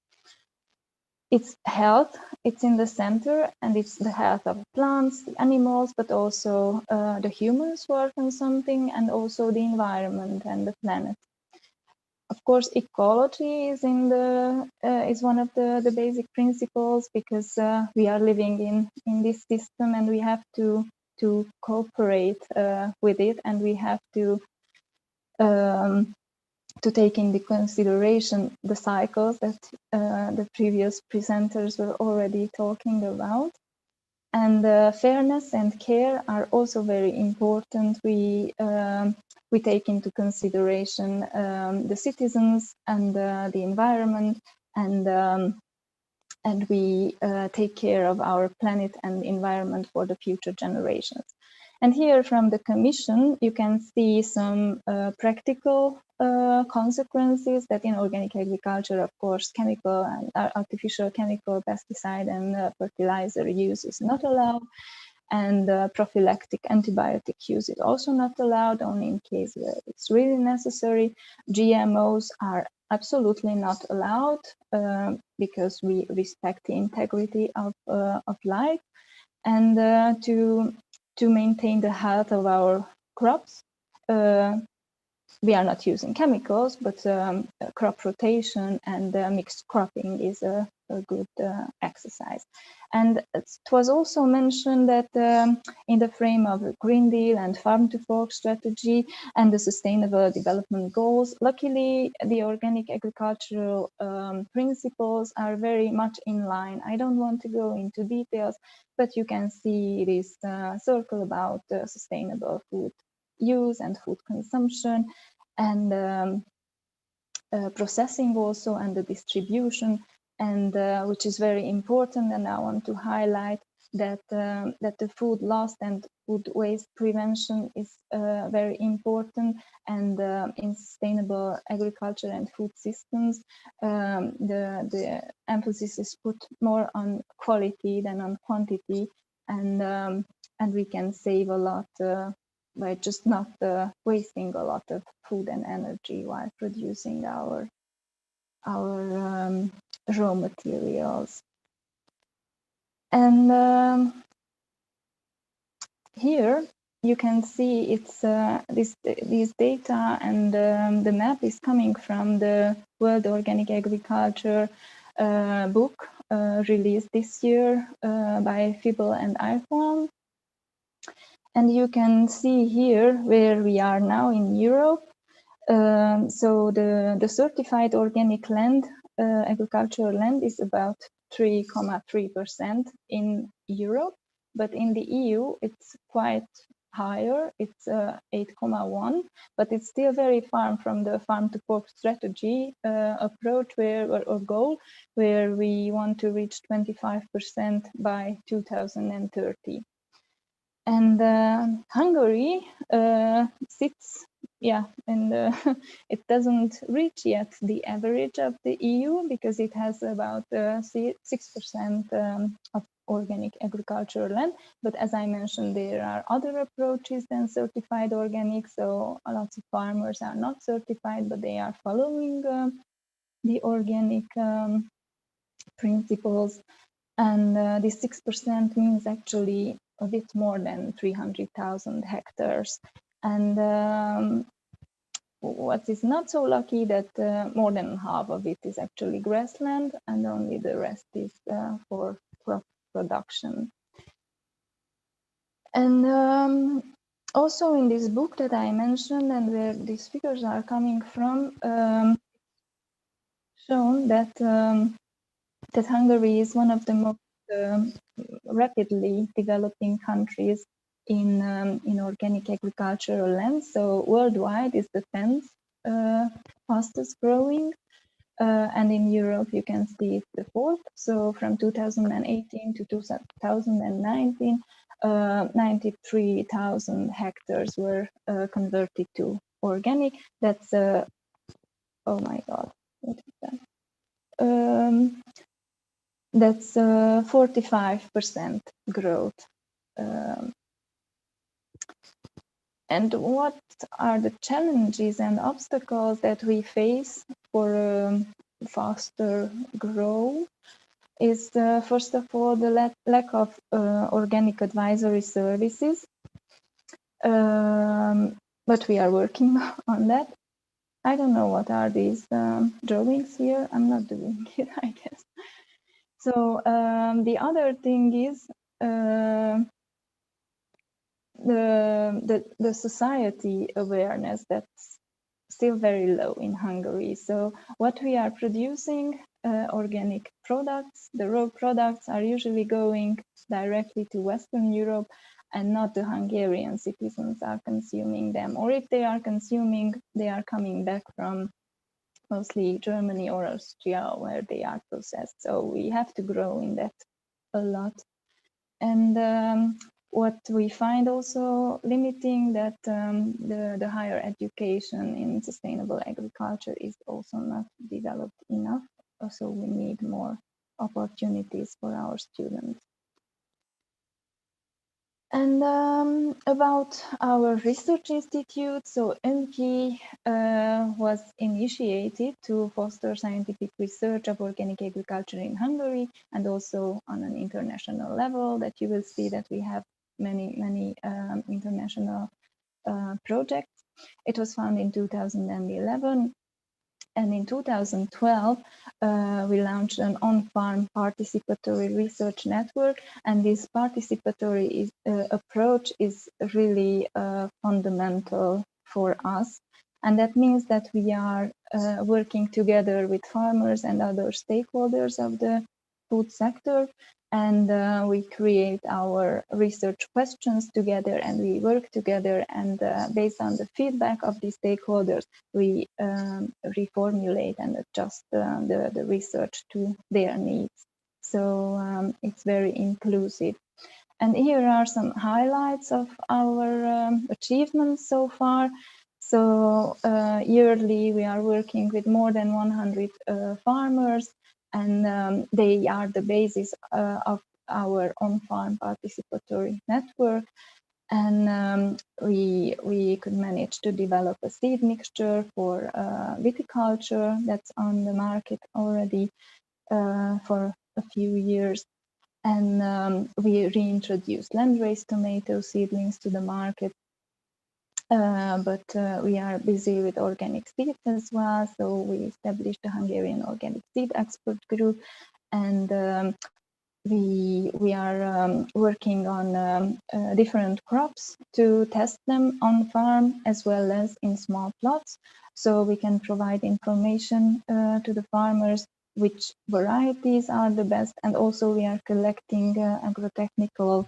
It's health, it's in the center, and it's the health of plants, the animals, but also the humans who are consuming, and also the environment and the planet. Of course, ecology is is one of the basic principles, because we are living in this system and we have to cooperate with it, and we have to take into consideration the cycles that the previous presenters were already talking about. And fairness and care are also very important. We take into consideration the citizens and the environment, and we take care of our planet and environment for the future generations. And here from the Commission, you can see some practical consequences that in organic agriculture, of course, chemical and artificial chemical pesticide and fertilizer use is not allowed. And prophylactic antibiotic use is also not allowed, only in case where it's really necessary. GMOs are absolutely not allowed because we respect the integrity of life. And to maintain the health of our crops, we are not using chemicals, but crop rotation and mixed cropping is a good exercise. And it was also mentioned that in the frame of the Green Deal and Farm to Fork strategy and the Sustainable Development Goals, luckily the organic agricultural principles are very much in line. I don't want to go into details, but you can see this circle about sustainable food use and food consumption, and processing also, and the distribution, and which is very important. And I want to highlight that that the food loss and food waste prevention is very important. And in sustainable agriculture and food systems, the emphasis is put more on quality than on quantity, and we can save a lot by just not wasting a lot of food and energy while producing our raw materials. And here you can see it's these data, and the map is coming from the World Organic Agriculture book released this year by FIBO and IFOAM. And you can see here where we are now in Europe. So the certified organic land, agricultural land, is about 3.3% in Europe, but in the EU it's quite higher. It's 8.1%, but it's still very far from the farm to fork strategy approach or goal, where we want to reach 25% by 2030. And Hungary sits, and it doesn't reach yet the average of the EU, because it has about 6% of organic agricultural land. But as I mentioned, there are other approaches than certified organic. So lots of farmers are not certified, but they are following the organic principles. And this 6% means actually a bit more than 300,000 hectares. And what is not so lucky that more than half of it is actually grassland, and only the rest is for crop production. And also in this book that I mentioned, and where these figures are coming from, shown that that Hungary is one of the most rapidly developing countries in organic agricultural land. So worldwide is the 10th fastest growing, and in Europe you can see it's the 4th. So from 2018 to 2019, 93,000 hectares were converted to organic. That's oh my God, what is that? That's 45% growth. And what are the challenges and obstacles that we face for faster growth? Is first of all the lack of organic advisory services, but we are working on that. I don't know what are these drawings here. I'm not doing it, I guess. So the other thing is the society awareness that's still very low in Hungary. So what we are producing, organic products, the raw products are usually going directly to Western Europe, and not the Hungarian citizens are consuming them. Or if they are consuming, they are coming back from mostly Germany or Austria, where they are processed. So we have to grow in that a lot. And what we find also limiting that the higher education in sustainable agriculture is also not developed enough. So we need more opportunities for our students. And about our research institute, so ENKI was initiated to foster scientific research of organic agriculture in Hungary, and also on an international level, that you will see that we have many international projects. It was founded in 2011. And in 2012, we launched an on-farm participatory research network. And this participatory approach is really fundamental for us. And that means that we are working together with farmers and other stakeholders of the food sector. And we create our research questions together, and we work together, and based on the feedback of the stakeholders, we reformulate and adjust the research to their needs. So it's very inclusive. And here are some highlights of our achievements so far. So yearly we are working with more than 100 farmers, and they are the basis of our on-farm participatory network. And we could manage to develop a seed mixture for viticulture that's on the market already for a few years. And we reintroduced land-raised tomato seedlings to the market. But we are busy with organic seeds as well. So we established the Hungarian Organic Seed Expert Group, and we are working on different crops to test them on farm as well as in small plots. So we can provide information to the farmers which varieties are the best, and also we are collecting agrotechnical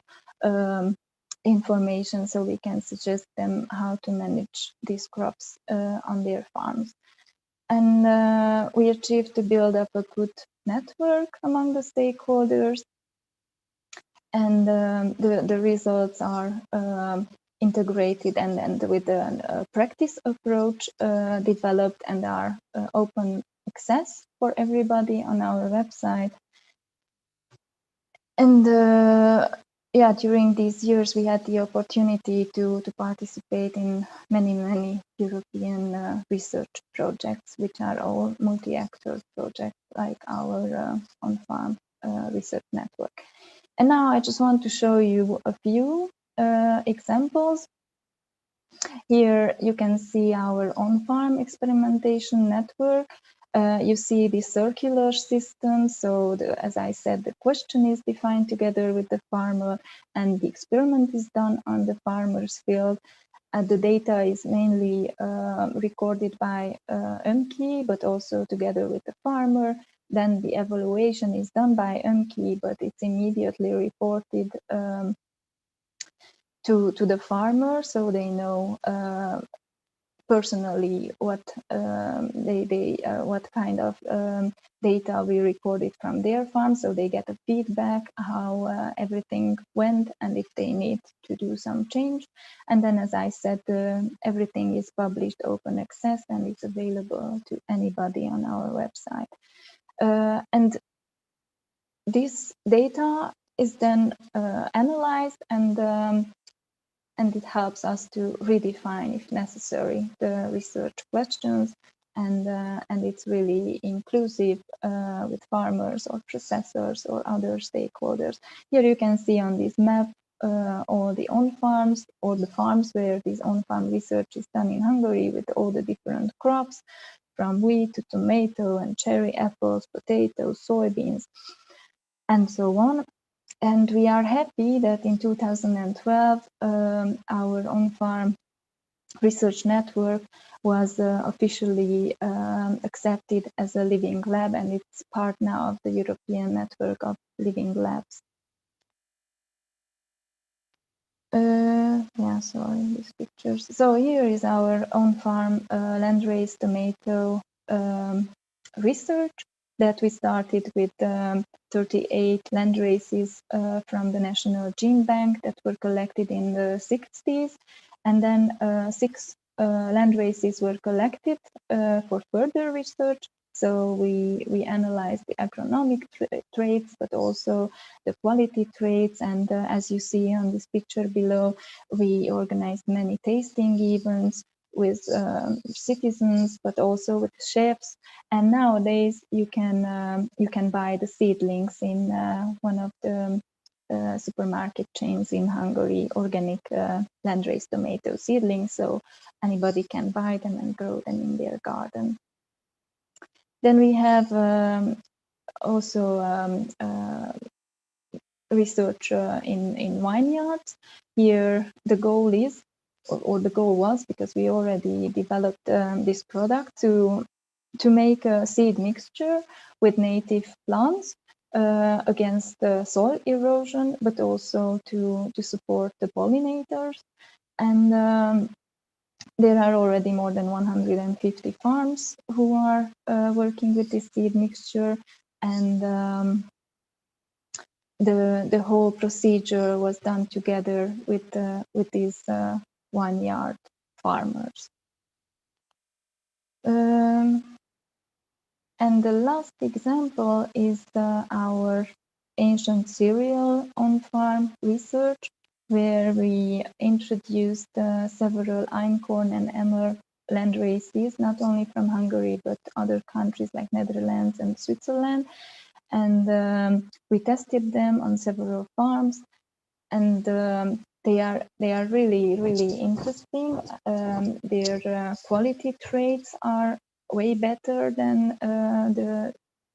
information, so we can suggest them how to manage these crops on their farms. And we achieved to build up a good network among the stakeholders, and the results are integrated and with a practice approach developed, and are open access for everybody on our website. And yeah, during these years, we had the opportunity to participate in many European research projects, which are all multi-actor projects like our on-farm research network. And now I just want to show you a few examples. Here you can see our on-farm experimentation network. You see the circular system. So as I said, the question is defined together with the farmer and the experiment is done on the farmer's field. And the data is mainly recorded by UMKI, but also together with the farmer. Then the evaluation is done by UMKI, but it's immediately reported to the farmer, so they know personally what what kind of data we recorded from their farm, so they get a feedback how everything went and if they need to do some change. And then, as I said, everything is published open access and it's available to anybody on our website. And this data is then analyzed and it helps us to redefine, if necessary, the research questions, and it's really inclusive with farmers or processors or other stakeholders. Here you can see on this map all the on-farms or the farms where this on-farm research is done in Hungary with all the different crops, from wheat to tomato and cherry apples, potatoes, soybeans, and so on. And we are happy that in 2012, our on-farm research network was officially accepted as a living lab, and it's part now of the European network of living labs. Yeah, sorry, these pictures. So here is our on-farm landrace tomato research that we started with 38 landraces from the National Gene Bank that were collected in the 60s. And then 6 landraces were collected for further research. So we analyzed the agronomic traits, but also the quality traits. And as you see on this picture below, we organized many tasting events with citizens, but also with chefs. And nowadays you can buy the seedlings in one of the supermarket chains in Hungary, organic landrace tomato seedlings. So anybody can buy them and grow them in their garden. Then we have also research in vineyards. Here the goal is, or the goal was, because we already developed this product, to make a seed mixture with native plants against soil erosion, but also to support the pollinators. And there are already more than 150 farms who are working with this seed mixture, and the whole procedure was done together with these vineyard farmers. And the last example is our ancient cereal on-farm research, where we introduced several einkorn and emmer landraces, not only from Hungary, but other countries like Netherlands and Switzerland. And we tested them on several farms, and they are really interesting. Their quality traits are way better than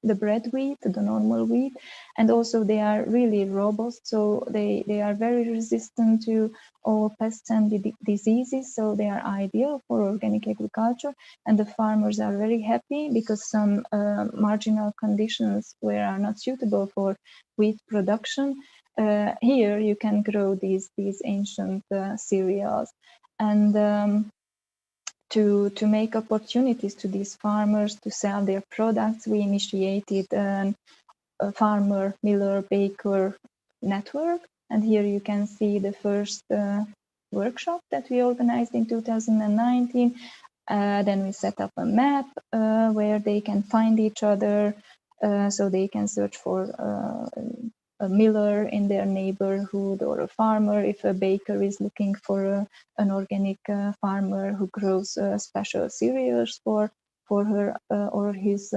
the bred wheat, the normal wheat, and also they are really robust. So they are very resistant to all pests and diseases. So they are ideal for organic agriculture, and the farmers are very happy because some marginal conditions where are not suitable for wheat production. Here you can grow these ancient cereals, and to make opportunities to these farmers to sell their products, we initiated a farmer miller baker network. And here you can see the first workshop that we organized in 2019. Then we set up a map where they can find each other, so they can search for a miller in their neighborhood, or a farmer if a baker is looking for an organic farmer who grows special cereals for her or his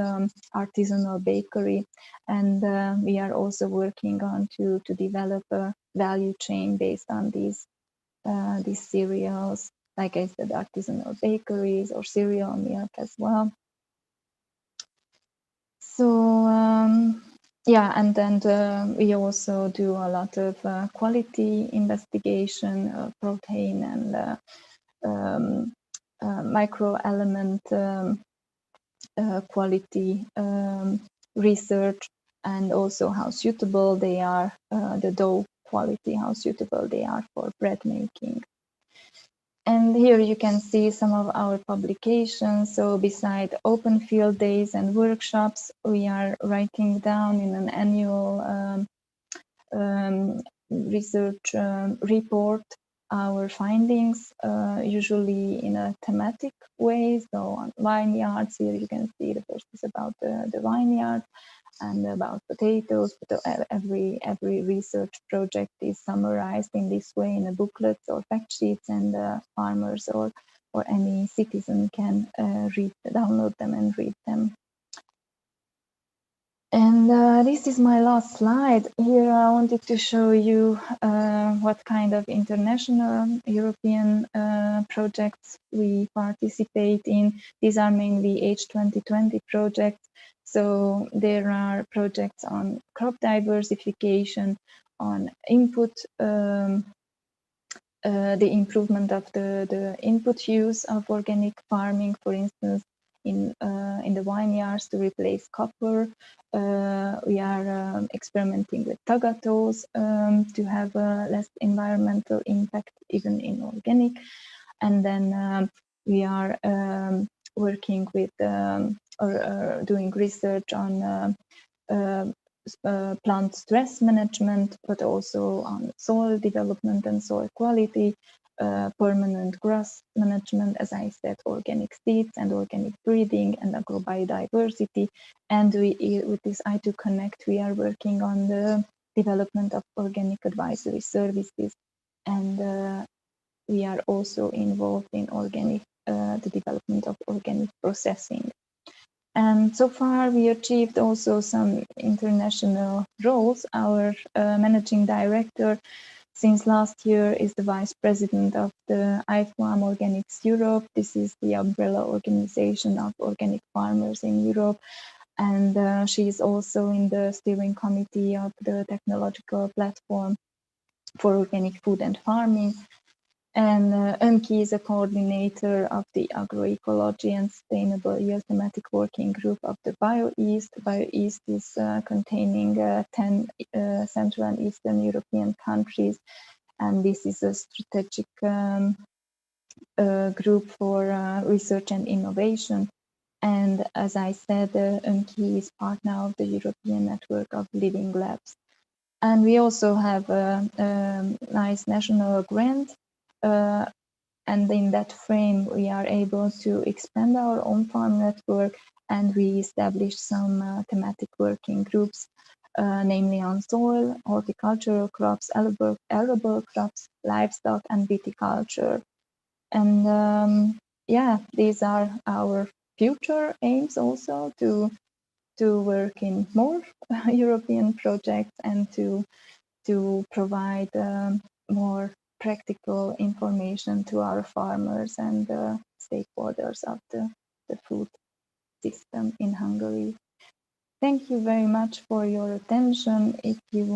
artisanal bakery. And we are also working on to develop a value chain based on these cereals, like I said, artisanal bakeries or cereal milk as well. So yeah, and then we also do a lot of quality investigation, protein and microelement quality research, and also how suitable they are, the dough quality, how suitable they are for bread making. And here you can see some of our publications. So beside open field days and workshops, we are writing down in an annual research report our findings, usually in a thematic way. So on vineyards, here you can see the first is about the vineyard and about potatoes, but every research project is summarized in this way in a booklet or fact sheets, and farmers or any citizen can download them and read them. And this is my last slide. Here I wanted to show you what kind of international European projects we participate in. These are mainly H2020 projects. So there are projects on crop diversification, on input, the improvement of the input use of organic farming, for instance, in the vineyards to replace copper. We are experimenting with tagatos to have a less environmental impact, even in organic. And then we are working with or doing research on plant stress management, but also on soil development and soil quality, permanent grass management, as I said, organic seeds and organic breeding and agrobiodiversity. And with this I2 Connect, we are working on the development of organic advisory services, and we are also involved in the development of organic processing. And so far, we achieved also some international roles. Our managing director since last year is the vice president of the IFOAM Organics Europe. This is the umbrella organization of organic farmers in Europe. And she is also in the steering committee of the technological platform for organic food and farming. And Önki is a coordinator of the Agroecology and Sustainable Yield Thematic Working Group of the BioEast. BioEast is containing 10 Central and Eastern European countries, and this is a strategic group for research and innovation. And as I said, Önki is part now of the European Network of Living Labs. And we also have a nice national grant. And in that frame, we are able to expand our own farm network, and we establish some thematic working groups, namely on soil, horticultural crops, arable crops, livestock, and viticulture. And yeah, these are our future aims also, to work in more European projects and to provide more practical information to our farmers and stakeholders of the food system in Hungary. Thank you very much for your attention. If you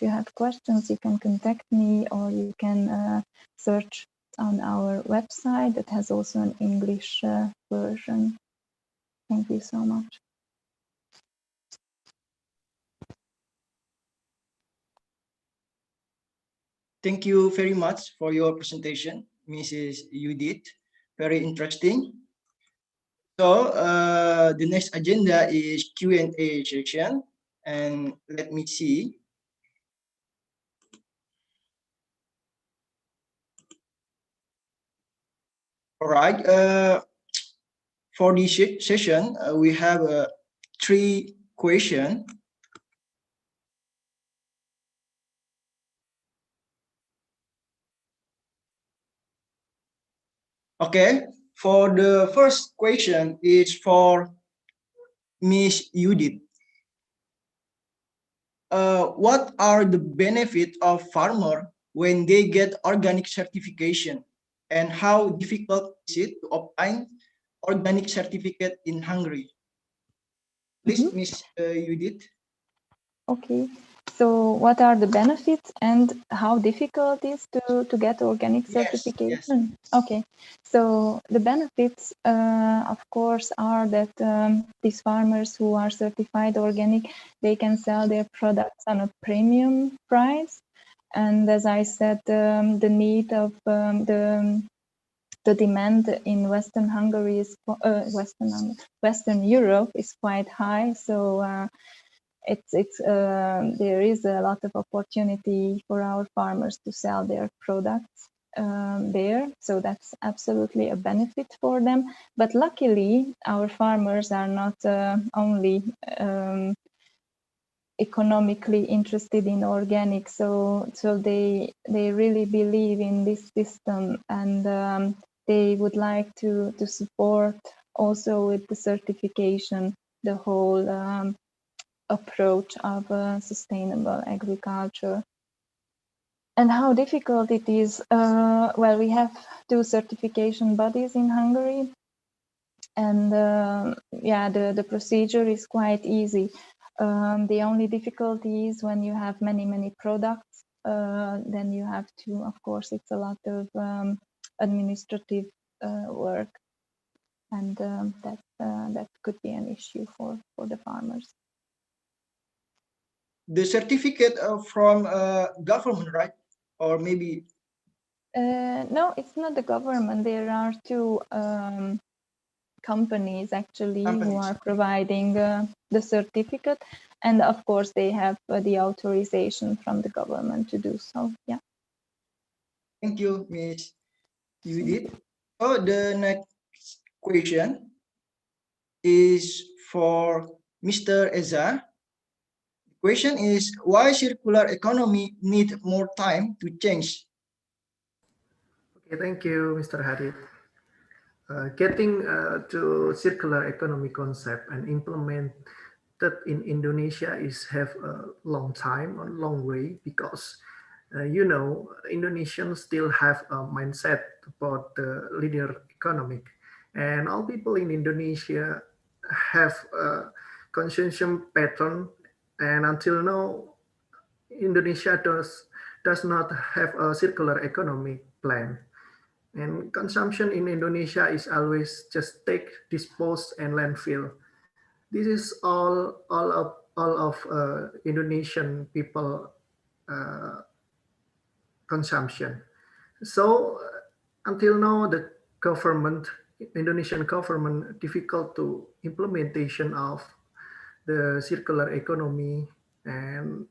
have questions, you can contact me, or you can search on our website that has also an English version. Thank you so much. Thank you very much for your presentation, Mrs. Judith. Very interesting. So the next agenda is Q&A section, and let me see. All right. For this session, we have 3 questions. Okay, for the first question is for Miss Judith. What are the benefits of farmer when they get organic certification, and how difficult is it to obtain organic certificate in Hungary? Please, Miss Judith. Okay, so what are the benefits and how difficult it is to get organic certification? Yes. Okay, so the benefits, of course, are that these farmers who are certified organic, they can sell their products on a premium price. And as I said, the need of the demand in Western Hungary is Western Europe is quite high. So there is a lot of opportunity for our farmers to sell their products there. So that's absolutely a benefit for them. But luckily, our farmers are not only economically interested in organic, so they really believe in this system, and they would like to support also with the certification the whole approach of sustainable agriculture. And how difficult it is, well, we have 2 certification bodies in Hungary, and yeah, the procedure is quite easy. The only difficulty is when you have many products, then you have to, of course, it's a lot of administrative work, and that could be an issue for the farmers. The certificate from government, right? Or maybe? No, it's not the government. There are 2 companies actually who are providing the certificate, and of course they have the authorization from the government to do so. Yeah. Thank you, Miss Judith. So the next question is for Mr. Eza. The question is, why circular economy need more time to change? Okay, thank you, Mr. Hadid. Getting to circular economy concept and implement that in Indonesia is have a long time, a long way, because Indonesians still have a mindset about the linear economic, and all people in Indonesia have a consumption pattern, and until now, Indonesia does not have a circular economy plan. And consumption in Indonesia is always just take, dispose, and landfill. This is all of Indonesian people consumption. So until now, the government, Indonesian government, difficult to implementation of the circular economy, and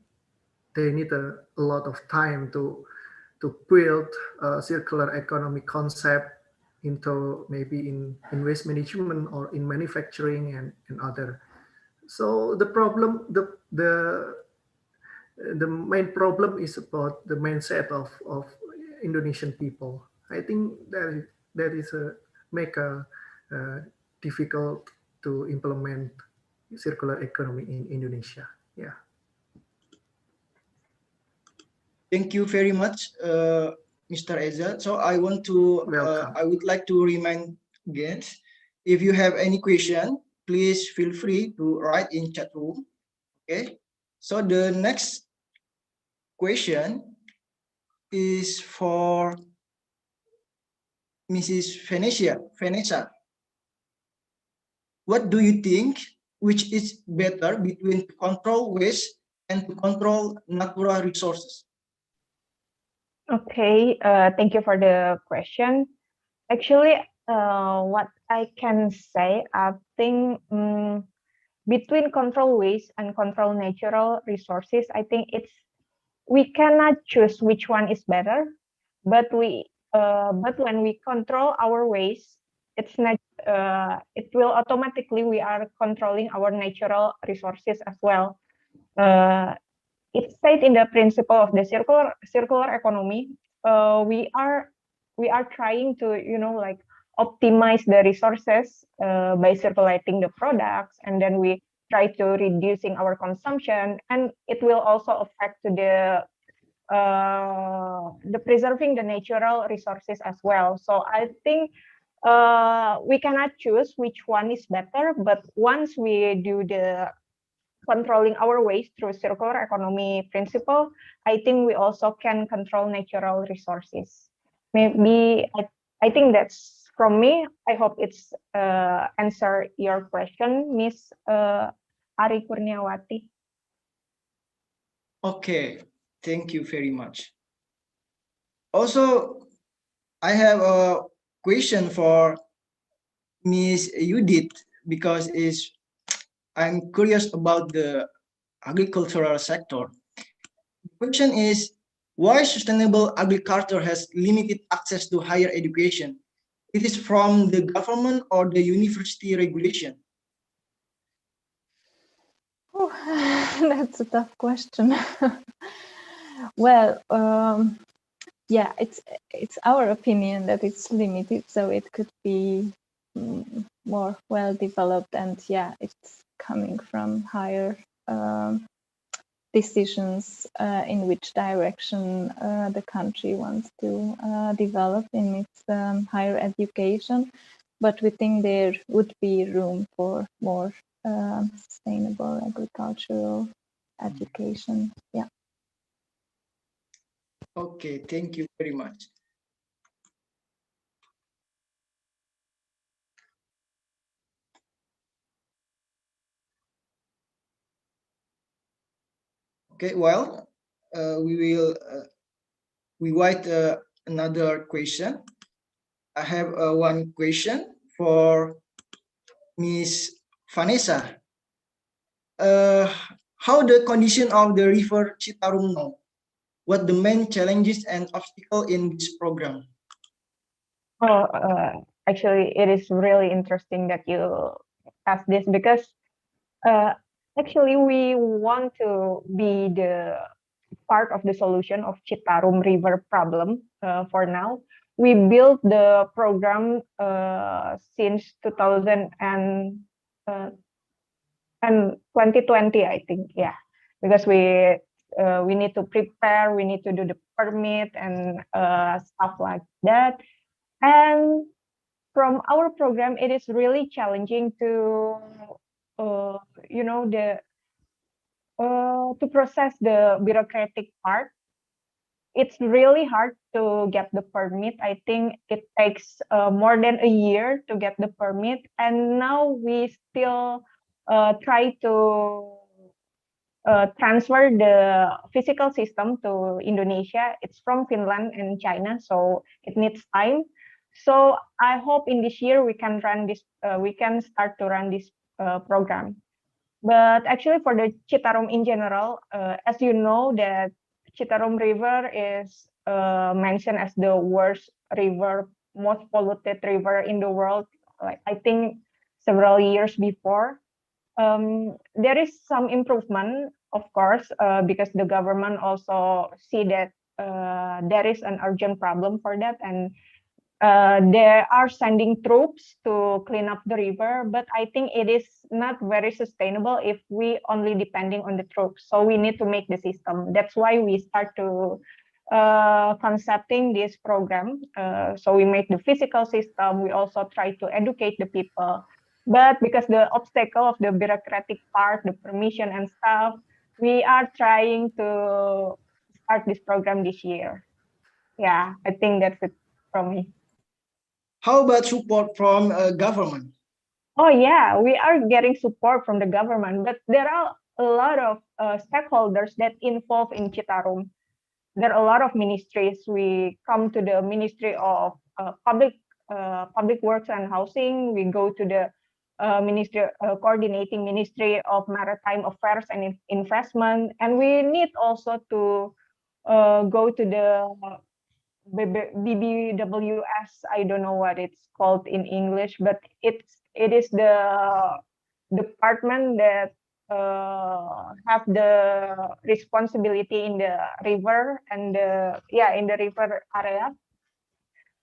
they need a lot of time to build a circular economy concept into maybe in waste management or in manufacturing and other. So the problem, the main problem is about the mindset of Indonesian people. I think that is make a difficult to implement circular economy in Indonesia. Yeah. Thank you very much, Mr. Eza. So I want to, I would like to remind guests, if you have any question, please feel free to write in chat room. Okay. So the next question is for Mrs. Vanessa. What do you think, which is better between to control waste and to control natural resources? Okay, thank you for the question. Actually, what I can say, I think between control waste and control natural resources, I think we cannot choose which one is better, but when we control our waste, it's not it will automatically we are controlling our natural resources as well. It states in the principle of the circular economy, we are trying to optimize the resources by circulating the products, and then we try to reducing our consumption, and it will also affect to the preserving the natural resources as well. So I think we cannot choose which one is better, but once we do the controlling our waste through circular economy principle, I think we also can control natural resources. Maybe I think that's from me. I hope it's answer your question, Miss Ari Kurniawati. Okay, thank you very much. Also, I have a question for Miss Judith because I'm curious about the agricultural sector. The question is, why sustainable agriculture has limited access to higher education? It is from the government or the university regulation? Oh, that's a tough question. Well, yeah, it's our opinion that it's limited, so it could be more well developed, and yeah, it's coming from higher decisions in which direction the country wants to develop in its higher education. But we think there would be room for more sustainable agricultural education. Yeah. Okay, thank you very much. Okay, well, we write another question. I have one question for Miss Vanessa. How the condition of the river Chittaroon now? What the main challenges and obstacle in this program? Oh, actually, it is really interesting that you ask this because actually we want to be the part of the solution of Chittaroon River problem for now. We built the program since 2000 and 2020, I think, yeah, because we need to prepare, we need to do the permit and stuff like that. And from our program, it is really challenging to, you know, to process the bureaucratic part. It's really hard to get the permit. I think it takes more than a year to get the permit, and now we still try to transfer the physical system to Indonesia. It's from Finland and China, so it needs time. So I hope in this year we can run this. We can start to run this program. But actually, for the Chittaroon in general, as you know, that Chittaroon River is mentioned as the worst river, most polluted river in the world. Like I think several years before. There is some improvement, of course, because the government also see that there is an urgent problem for that, and they are sending troops to clean up the river. But I think it is not very sustainable if we only depending on the troops. So we need to make the system. That's why we start to concepting this program. So we make the physical system. We also try to educate the people. But because the obstacle of the bureaucratic part, the permission and stuff, we are trying to start this program this year. Yeah, I think that's it from me. How about support from government? Oh yeah, we are getting support from the government, but there are a lot of stakeholders that involved in Chittaroon. There are a lot of ministries. We come to the Ministry of Public Works and Housing. We go to the coordinating Ministry of Maritime Affairs and Investment, and we need also to go to the BBWS. I don't know what it's called in English, but it is the department that have the responsibility in the river and in the river area.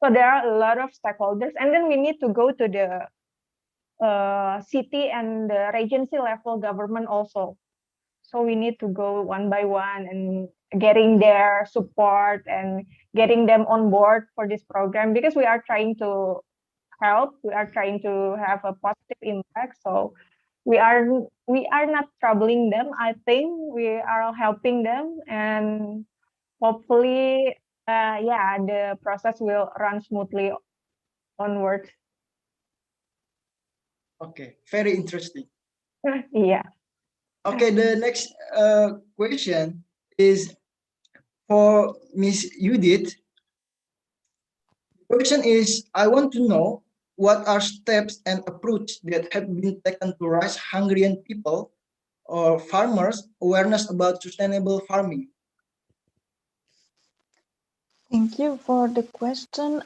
So there are a lot of stakeholders, and then we need to go to the city and the regency level government also. So we need to go one by one and getting their support and getting them on board for this program, because we are trying to help, we are trying to have a positive impact. So we are not troubling them. I think we are helping them, and hopefully yeah, the process will run smoothly onwards. Okay, very interesting. Yeah. Okay, the next question is for Miss Judith. The question is, I want to know what are steps and approach that have been taken to raise Hungarian people or farmers awareness about sustainable farming. Thank you for the question.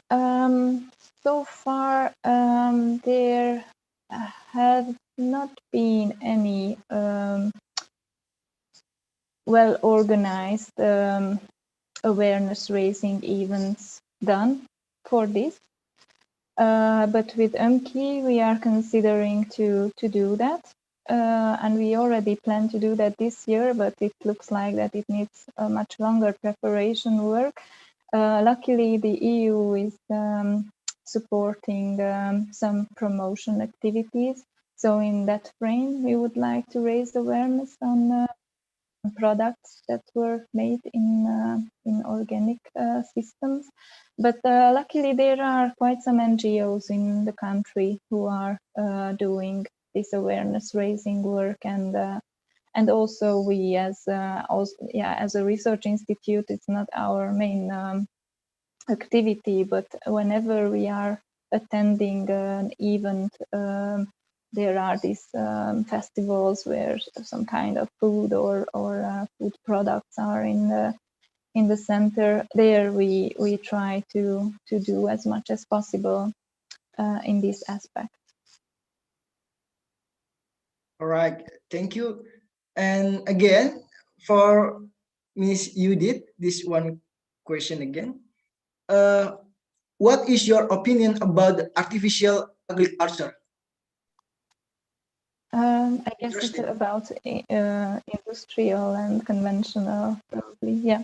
So far, there have not been any well-organized awareness raising events done for this. But with UMKI, we are considering to do that. And we already plan to do that this year, but it looks like that it needs a much longer preparation work. Luckily, the EU is supporting some promotion activities. So in that frame, we would like to raise awareness on products that were made in organic systems. But luckily, there are quite some NGOs in the country who are doing this awareness raising work, and also we as a research institute, it's not our main activity, but whenever we are attending an event, there are these festivals where some kind of food or food products are in the center. There we try to do as much as possible in this aspect. All right, thank you. And again, for Miss Judith, this one question again. What is your opinion about artificial agriculture? I guess it's about industrial and conventional, probably. Yeah.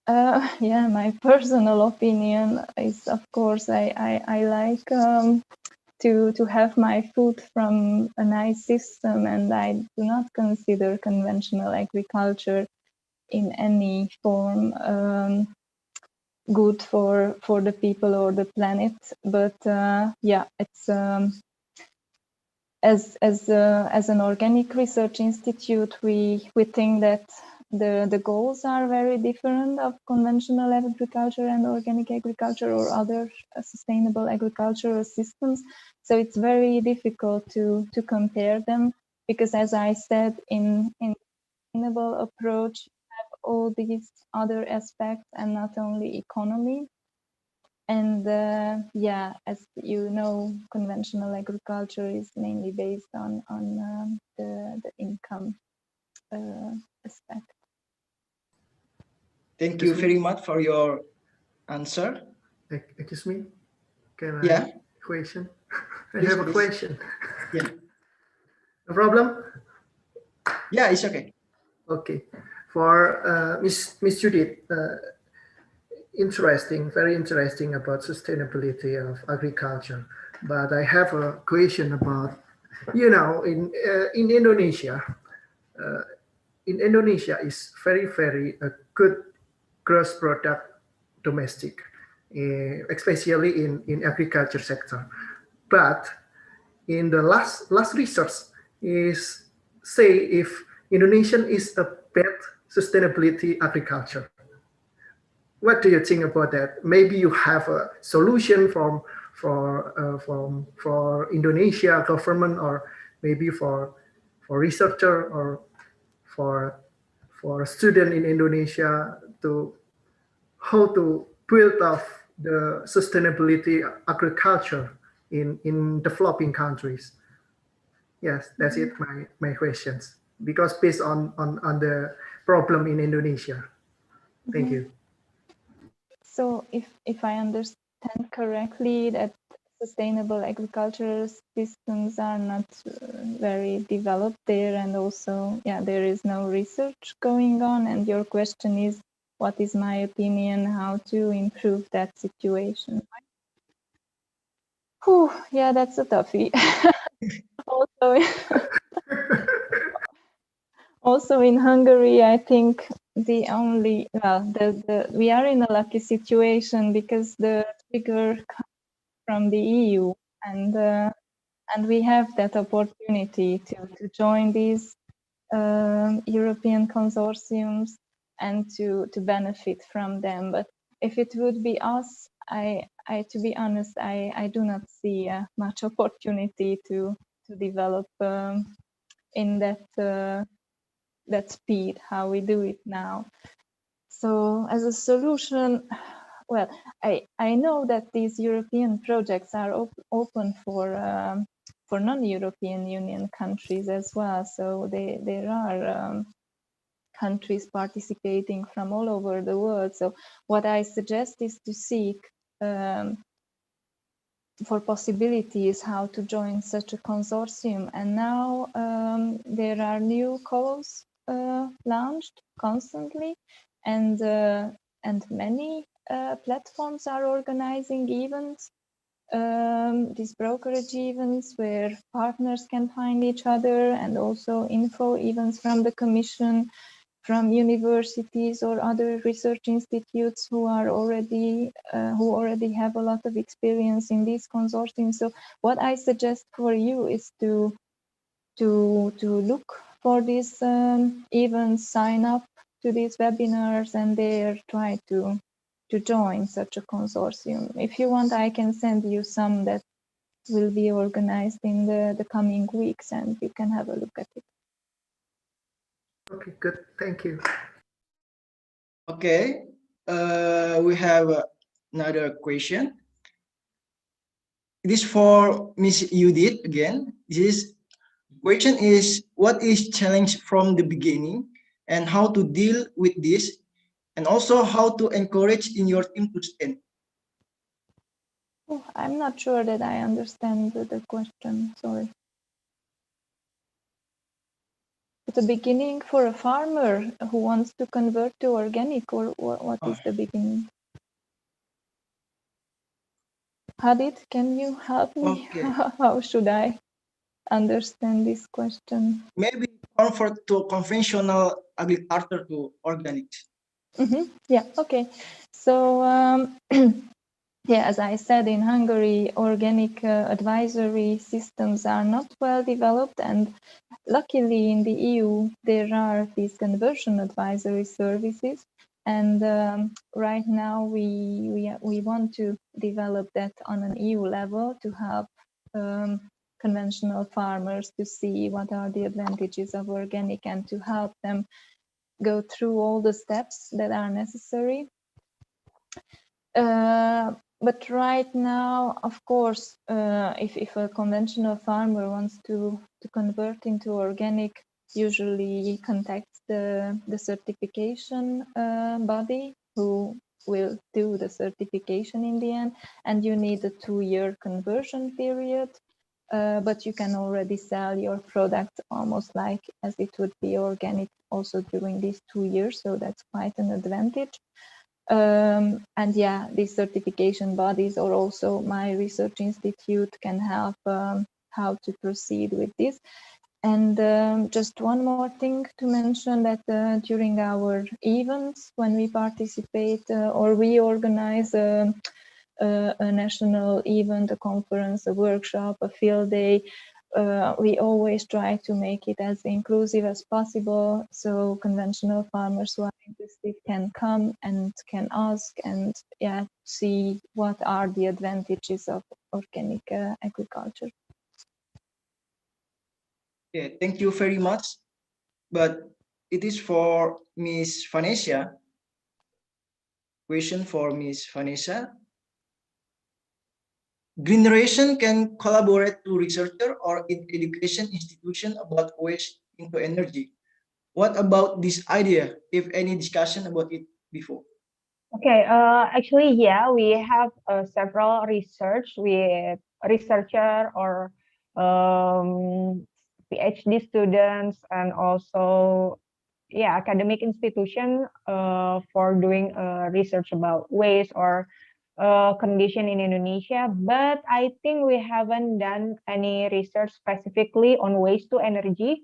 Yeah, my personal opinion is, of course, I like to have my food from a nice system, and I do not consider conventional agriculture in any form good for the people or the planet. But yeah, it's as an organic research institute, we think that the goals are very different of conventional agriculture and organic agriculture or other sustainable agricultural systems. So it's very difficult to compare them, because as I said, in sustainable approach, you have all these other aspects and not only economy. And yeah, as you know, conventional agriculture is mainly based on the income aspect. Thank you very much for your answer. Excuse me? Can Yeah. Question? Please, I have a please. question. Yeah. No problem? Yeah, it's okay. Okay. For Miss Judith, interesting, very interesting about sustainability of agriculture. But I have a question about, you know, in Indonesia, is very good gross product domestic, especially in agriculture sector. But in the last research is say if Indonesian is a bad sustainability agriculture. What do you think about that? Maybe you have a solution for Indonesia government, or maybe for researcher or for a student in Indonesia to how to build up the sustainability agriculture in developing countries. Yes, that's it. My questions, because based on the problem in Indonesia. Thank you. So if I understand understand correctly that sustainable agricultural systems are not very developed there, and also, yeah, there is no research going on. And your question is, what is my opinion, how to improve that situation? Whew, yeah, that's a toughie. Also, also in Hungary, I think the only, well, we are in a lucky situation because the trigger comes from the EU, and we have that opportunity to join these European consortiums and to benefit from them. But if it would be us, to be honest, I do not see much opportunity to develop in that speed how we do it now. So as a solution, well, I know that these European projects are open for non-European Union countries as well. So there are countries participating from all over the world. So what I suggest is to seek for possibilities how to join such a consortium. And now there are new calls launched constantly, and many platforms are organizing events, these brokerage events where partners can find each other, and also info events from the Commission, from universities or other research institutes who already have a lot of experience in these consortiums. So what I suggest for you is to look for these events, sign up to these webinars, and there try to join such a consortium. If you want, I can send you some that will be organized in the coming weeks, and you can have a look at it. Okay, good. Thank you. Okay, we have another question. It is for Miss Judith again. This question is, what is challenge from the beginning and how to deal with this, and also how to encourage in your team to stand? Oh, I'm not sure that I understand the question, sorry. At the beginning for a farmer who wants to convert to organic, or what is the beginning? Hadit, can you help me? Okay. How should I understand this question? Maybe convert to conventional agriculture to organic. Yeah, okay. So, yeah, as I said, in Hungary, organic advisory systems are not well developed, and luckily in the EU there are these conversion advisory services, and right now we want to develop that on an EU level to help conventional farmers to see what are the advantages of organic and to help them go through all the steps that are necessary. But right now, of course, if a conventional farmer wants to convert into organic, usually contacts the certification body who will do the certification in the end, and you need a 2-year conversion period. But you can already sell your product almost like as it would be organic also during these 2 years, so that's quite an advantage. And yeah, these certification bodies or also my research institute can help how to proceed with this. And just one more thing to mention, that during our events, when we participate or we organize a national event, a conference, a workshop, a field day, we always try to make it as inclusive as possible, so conventional farmers who are interested can come and can ask and see what are the advantages of organic agriculture. Yeah, thank you very much. But it is for Miss Vanessa. Question for Miss Vanessa. Generation can collaborate to researcher or in education institution about waste into energy. What about this idea, if any discussion about it before? Okay, actually, yeah, we have several research with researcher or PhD students and also yeah academic institution for doing research about waste or condition in Indonesia. But I think we haven't done any research specifically on waste to energy.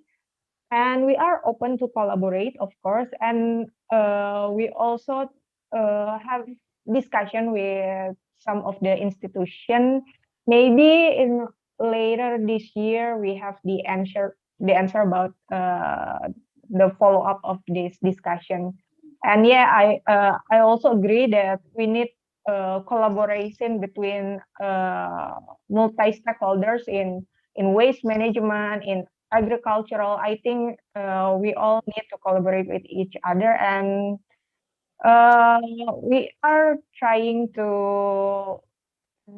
And we are open to collaborate, of course, and we also have discussion with some of the institution. Maybe in later this year we have the answer about the follow up of this discussion. And yeah, I also agree that we need collaboration between multi stakeholders in waste management, in agricultural. I think we all need to collaborate with each other, and we are trying to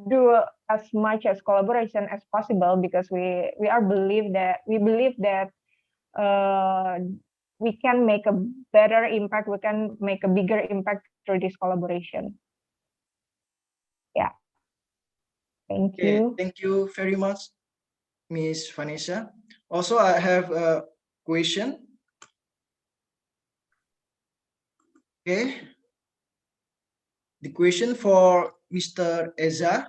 do as much as collaboration as possible because we believe that uh, we can make a better impact. We can make a bigger impact through this collaboration. Yeah. Thank Okay, you. thank you very much, Miss Vanessa. Also, I have a question. Okay, the question for Mr. Eza.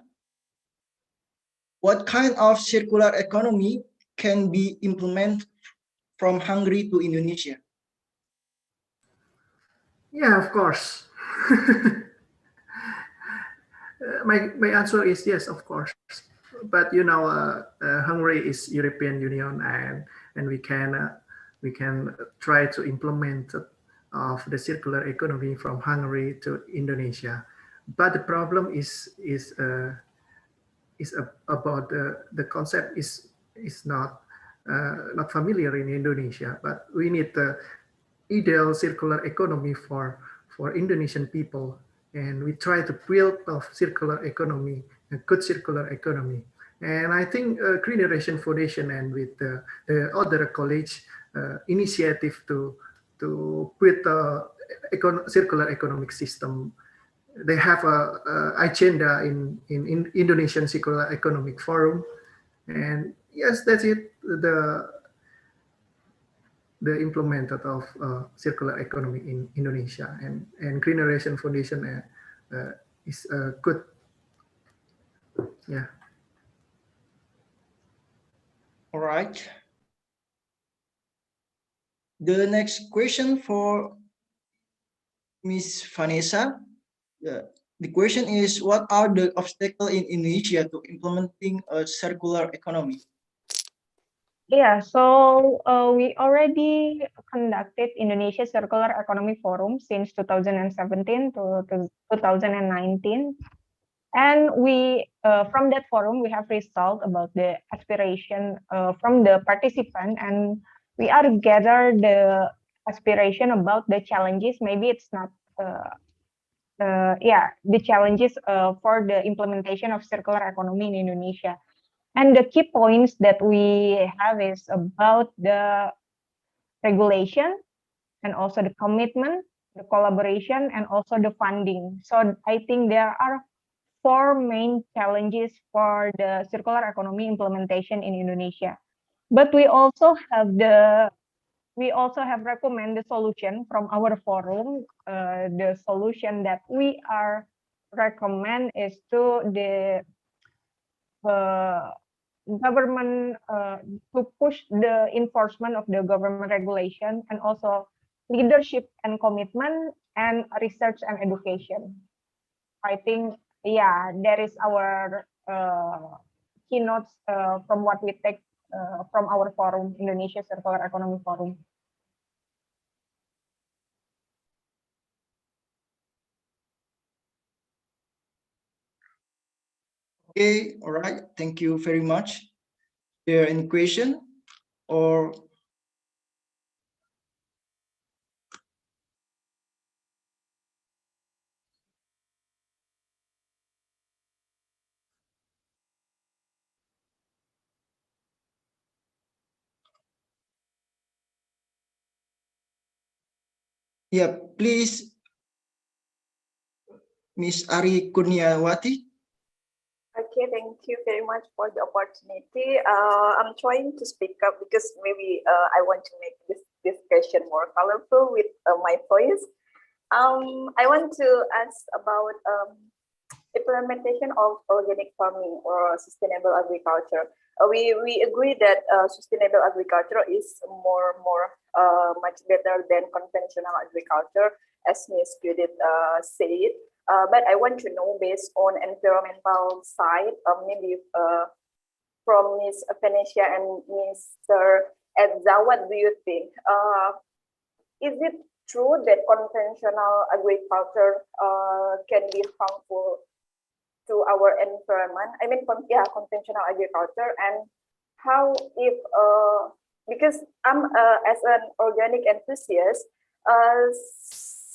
What kind of circular economy can be implemented from Hungary to Indonesia? Yeah, of course. My answer is yes, of course. But you know, Hungary is European Union, and we can try to implement of the circular economy from Hungary to Indonesia. But the problem is about the concept is not familiar in Indonesia. But we need the ideal circular economy for Indonesian people, and we try to build a circular economy, a good circular economy. And I think Green Generation Foundation and with the other college initiative to build a circular economic system. They have a agenda in Indonesian Circular Economic Forum, and yes, that's it. The implemented of circular economy in Indonesia, and Green Generation Foundation is good. Yeah. All right. The next question for Miss Vanessa. The question is, what are the obstacles in Indonesia to implementing a circular economy? Yeah, so we already conducted Indonesia Circular Economy Forum since 2017 to 2019. And we, from that forum, we have result about the aspiration from the participant, and we are gather the aspiration about the challenges. Maybe it's not, the challenges for the implementation of circular economy in Indonesia. And the key points that we have is about the regulation and also the commitment, the collaboration, and also the funding. So I think there are four main challenges for the circular economy implementation in Indonesia. But we also have recommend the solution from our forum. The solution that we are recommend is to the government to push the enforcement of the government regulation and also leadership and commitment and research and education. I think, yeah, that is our keynotes from what we take from our forum, Indonesia Circular Economy Forum. Okay, all right. Thank you very much. Is there any question or yeah, please Miss Ari Kurniawati. Okay, thank you very much for the opportunity. I'm trying to speak up because maybe I want to make this discussion more colorful with my voice. I want to ask about implementation of organic farming or sustainable agriculture. We agree that sustainable agriculture is much better than conventional agriculture, as Ms. Judith said. But I want to know, based on environmental side, maybe from Ms. Venetia and Mr. Edza, what do you think? Is it true that conventional agriculture can be harmful to our environment? I mean, conventional agriculture, and how if because I'm as an organic enthusiast,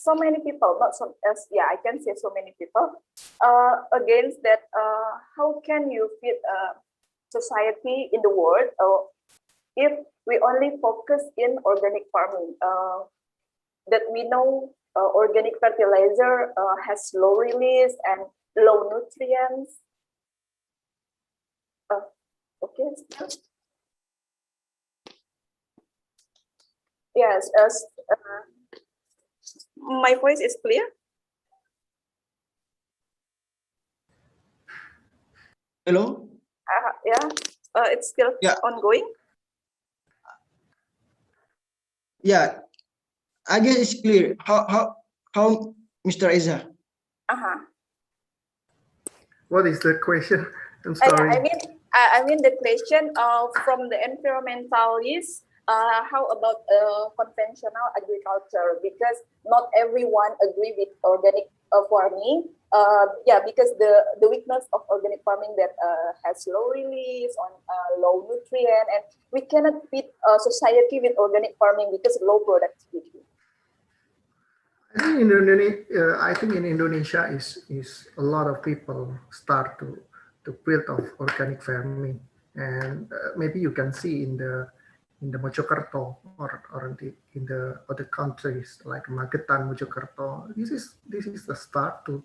so many people, not so as I can say so many people against that. How can you fit society in the world if we only focus in organic farming? That we know organic fertilizer has low release and low nutrients. Okay. Yes. My voice is clear. Hello. It's still ongoing. Yeah, I guess it's clear. How Mr. Eza? What is the question? I'm sorry. I mean the question from the environmentalists. How about conventional agriculture? Because not everyone agree with organic farming. Because the weakness of organic farming that has low release on low nutrient, and we cannot fit society with organic farming because low productivity. I think in Indonesia is a lot of people start to build of organic farming, and maybe you can see in the Mojokerto or in the other countries like Magetan, Mojokerto. This is the start to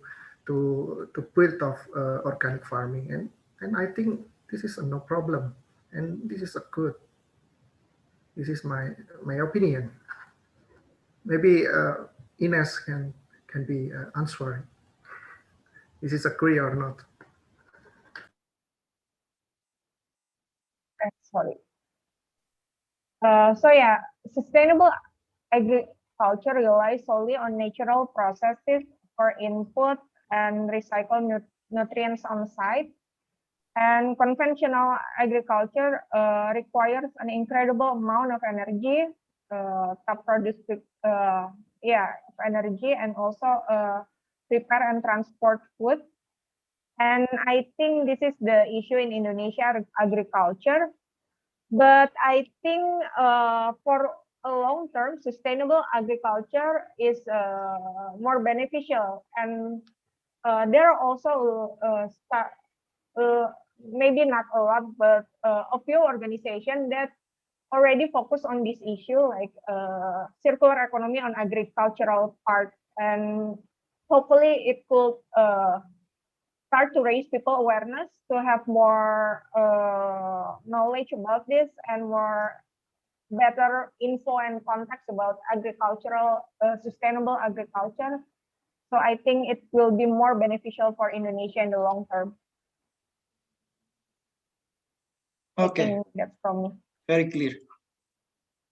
build of organic farming, and I think this is no problem, and this is a good. This is my opinion. Maybe Ines can be answering. This is agree or not? Sorry. Sustainable agriculture relies solely on natural processes for input and recycle nutrients on site. And conventional agriculture requires an incredible amount of energy to produce energy, and also prepare and transport food. And I think this is the issue in Indonesia agriculture. But I think for a long term, sustainable agriculture is more beneficial, and there are also maybe not a lot, but a few organizations that already focus on this issue, like circular economy on agricultural part, and hopefully it could start to raise people awareness to have more knowledge about this and more better info and context about agricultural sustainable agriculture. So I think it will be more beneficial for Indonesia in the long term. Okay, that's from me. Very clear.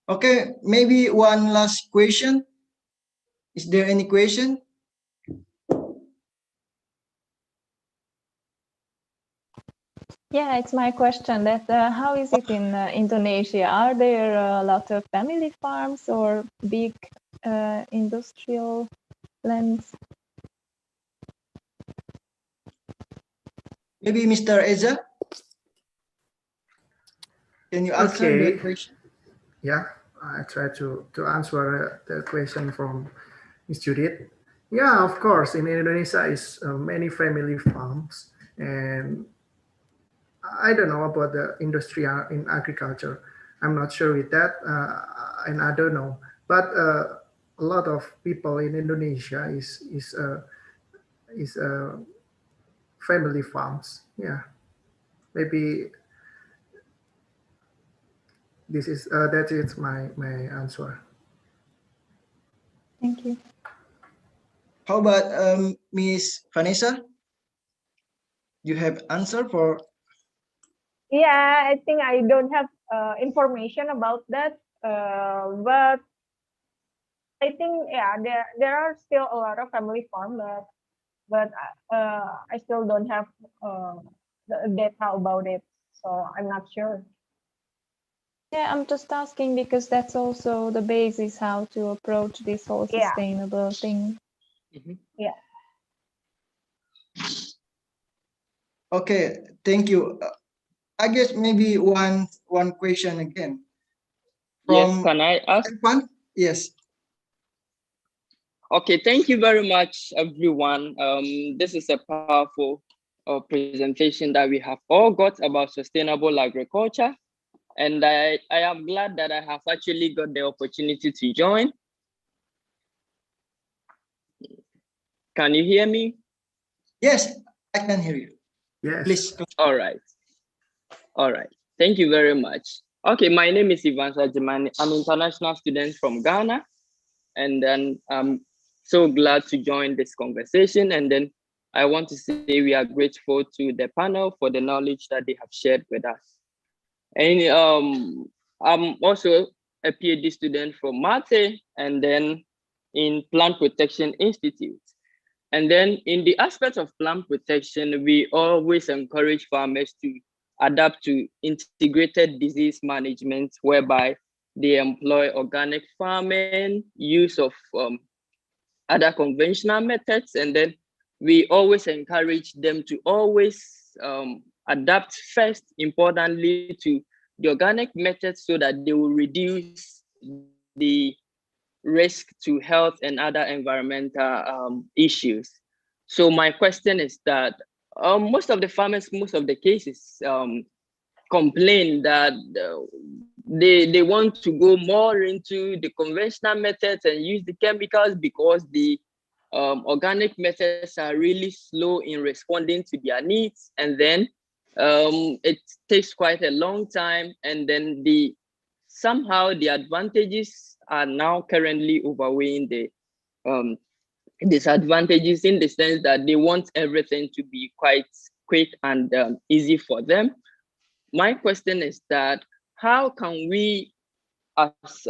Okay, maybe one last question. Is there any question? Yeah, it's my question that how is it in Indonesia? Are there a lot of family farms or big industrial lands? Maybe Mr. Eza? Can you answer the question? Yeah, I try to answer the question from Ms. Judith. Yeah, of course, in Indonesia is many family farms, and I don't know about the industry in agriculture. I'm not sure with that, and I don't know. But a lot of people in Indonesia is family farms. Yeah, maybe this is that is my answer. Thank you. How about Miss Vanessa? You have answer for? Yeah, I think I don't have information about that, but I think yeah, there are still a lot of family farm, but I still don't have the data about it, so I'm not sure. Yeah, I'm just asking because that's also the basis how to approach this whole Yeah. sustainable thing. Yeah. Okay, thank you. I guess maybe one question again. Yes, can I ask? Irfan? Yes. Okay, thank you very much, everyone. This is a powerful presentation that we have all got about sustainable agriculture. And I am glad that I have actually got the opportunity to join. Can you hear me? Yes, I can hear you. Yes. Please. All right. All right. Thank you very much. Okay, my name is Ivan Sajimani. I'm an international student from Ghana. And then I'm so glad to join this conversation. And then I want to say we are grateful to the panel for the knowledge that they have shared with us. And I'm also a PhD student from Mate and then in Plant Protection Institute. And then in the aspect of plant protection, we always encourage farmers to adapt to integrated disease management, whereby they employ organic farming, use of other conventional methods, and then we always encourage them to always adapt first, importantly, to the organic methods so that they will reduce the risk to health and other environmental issues. So my question is that most of the farmers, most of the cases complain that they want to go more into the conventional methods and use the chemicals because the organic methods are really slow in responding to their needs, and then it takes quite a long time, and then somehow the advantages are now currently overweighing the disadvantages, in the sense that they want everything to be quite quick and easy for them. My question is that how can we as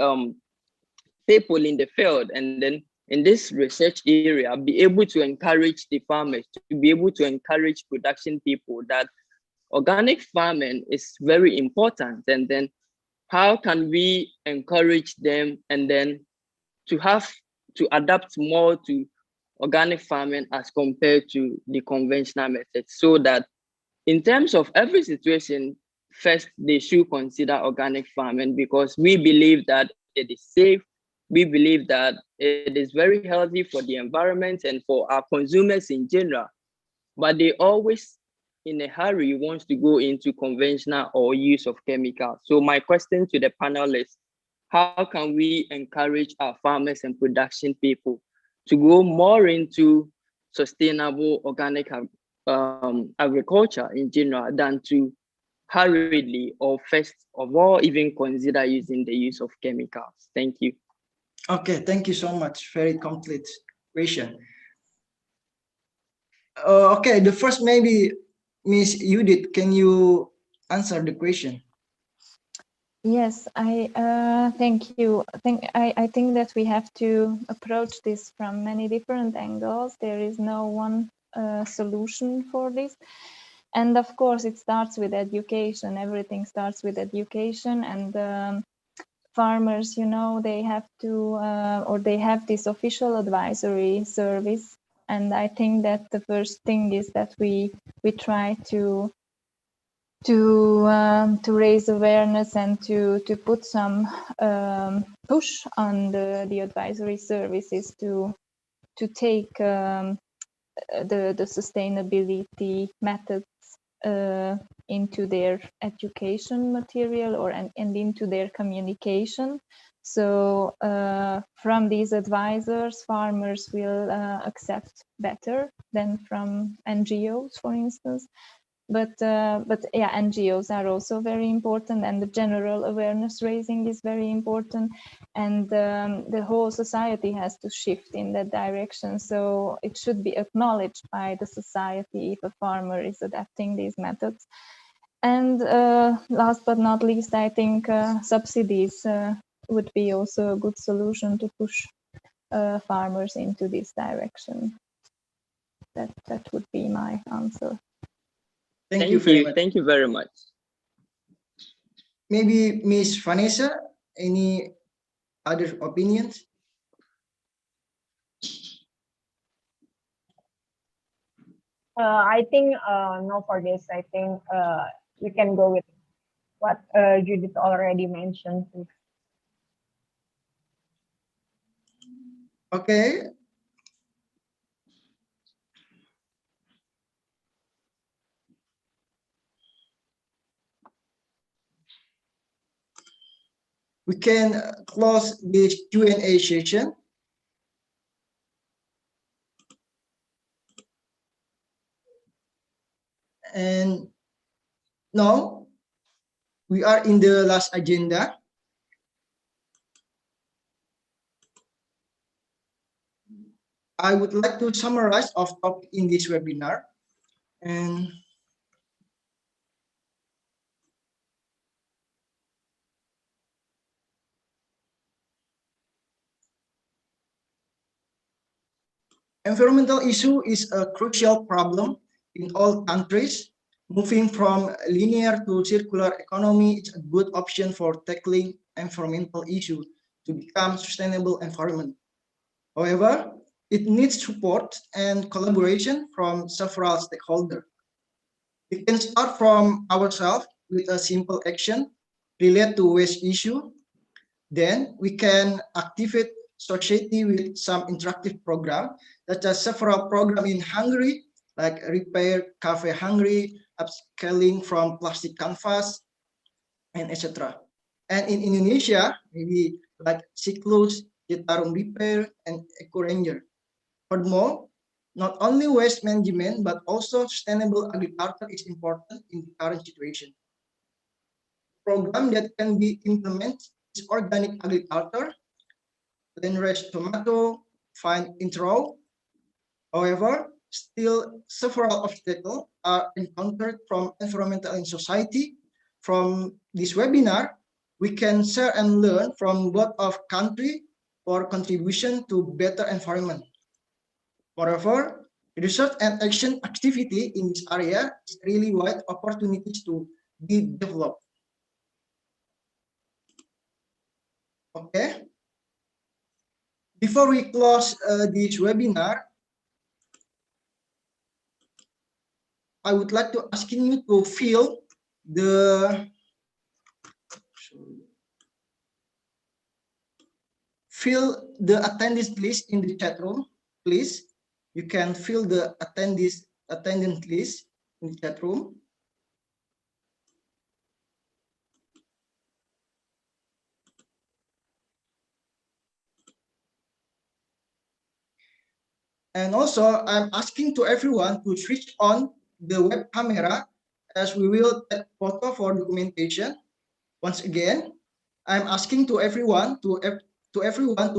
people in the field and then in this research area be able to encourage the farmers, to be able to encourage production people that organic farming is very important, and then how can we encourage them and then to adapt more to organic farming as compared to the conventional methods, so that in terms of every situation, first they should consider organic farming, because we believe that it is safe. We believe that it is very healthy for the environment and for our consumers in general. But they always, in a hurry, wants to go into conventional or use of chemicals. So my question to the panel is, how can we encourage our farmers and production people to go more into sustainable organic agriculture in general than to hurriedly or first of all even consider using the use of chemicals? Thank you. Okay, thank you so much. Very complete question. Okay, the first maybe Miss Judith, can you answer the question? Yes, I thank you. I think that we have to approach this from many different angles. There is no one solution for this. And of course, it starts with education. Everything starts with education, and farmers, you know, they have to, or they have this official advisory service. And I think that the first thing is that we try to raise awareness and to put some push on the advisory services to take the sustainability methods into their education material and into their communication, So from these advisors, farmers will accept better than from NGOs, for instance. But yeah, NGOs are also very important, and the general awareness raising is very important, and the whole society has to shift in that direction. So it should be acknowledged by the society if a farmer is adapting these methods. And last but not least, I think subsidies would be also a good solution to push farmers into this direction. That would be my answer. Thank you very much. Thank you very much. Maybe Miss Vanessa, any other opinions? I think no for this. I think we can go with what Judith already mentioned. Okay. We can close this Q&A session. And now we are in the last agenda. I would like to summarize our topic in this webinar. And environmental issue is a crucial problem in all countries. Moving from linear to circular economy is a good option for tackling environmental issues to become sustainable environment. However, it needs support and collaboration from several stakeholders. We can start from ourselves with a simple action related to waste issue. Then we can activate society with some interactive program, such as several programs in Hungary, like Repair, Cafe Hungary, upscaling from plastic canvas, and etc. And in Indonesia, maybe like Cyclus, Chittaroon Repair, and Eco Ranger. Furthermore, not only waste management, but also sustainable agriculture is important in the current situation. Program that can be implemented is organic agriculture, then raise tomato, find intro. However, still several obstacles are encountered from environmental and society. From this webinar, we can share and learn from both of country for contribution to better environment. Moreover, research and action activity in this area is really wide opportunities to be developed. Okay. Before we close this webinar, I would like to ask you to fill the attendance list in the chat room, please. You can fill the attendance list in the chat room. And also, I'm asking to everyone to switch on the web camera as we will take photo for documentation. Once again, I'm asking to everyone to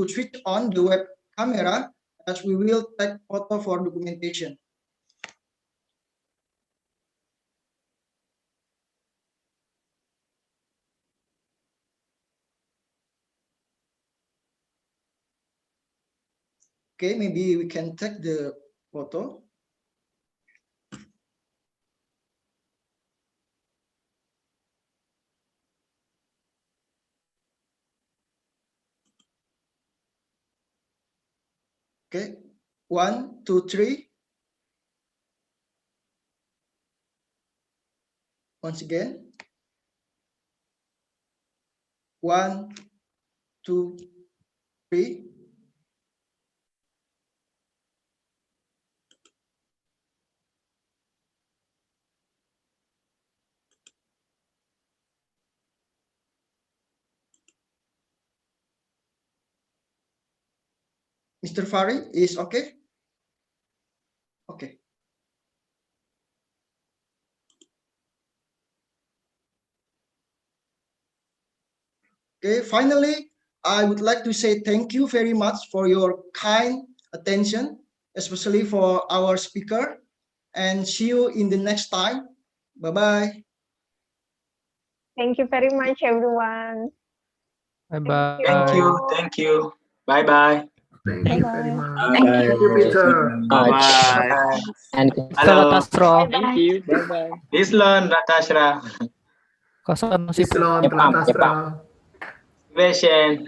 switch on the web camera as we will take photo for documentation. Okay, maybe we can take the photo. Okay, 1, 2, 3. Once again. 1, 2, 3. Mr. Fari is okay? Okay. Okay, finally, I would like to say thank you very much for your kind attention, especially for our speaker, and see you in the next time. Bye-bye. Thank you very much, everyone. Bye-bye. Thank you. Thank you. Bye-bye. Thank you very Bye-bye. much. Thank Thank you, Peter. Bye-bye. And Halo. Thank you. Bye-bye. Islon, Ratashra. Kosan si Islon, Telatastra. Vision.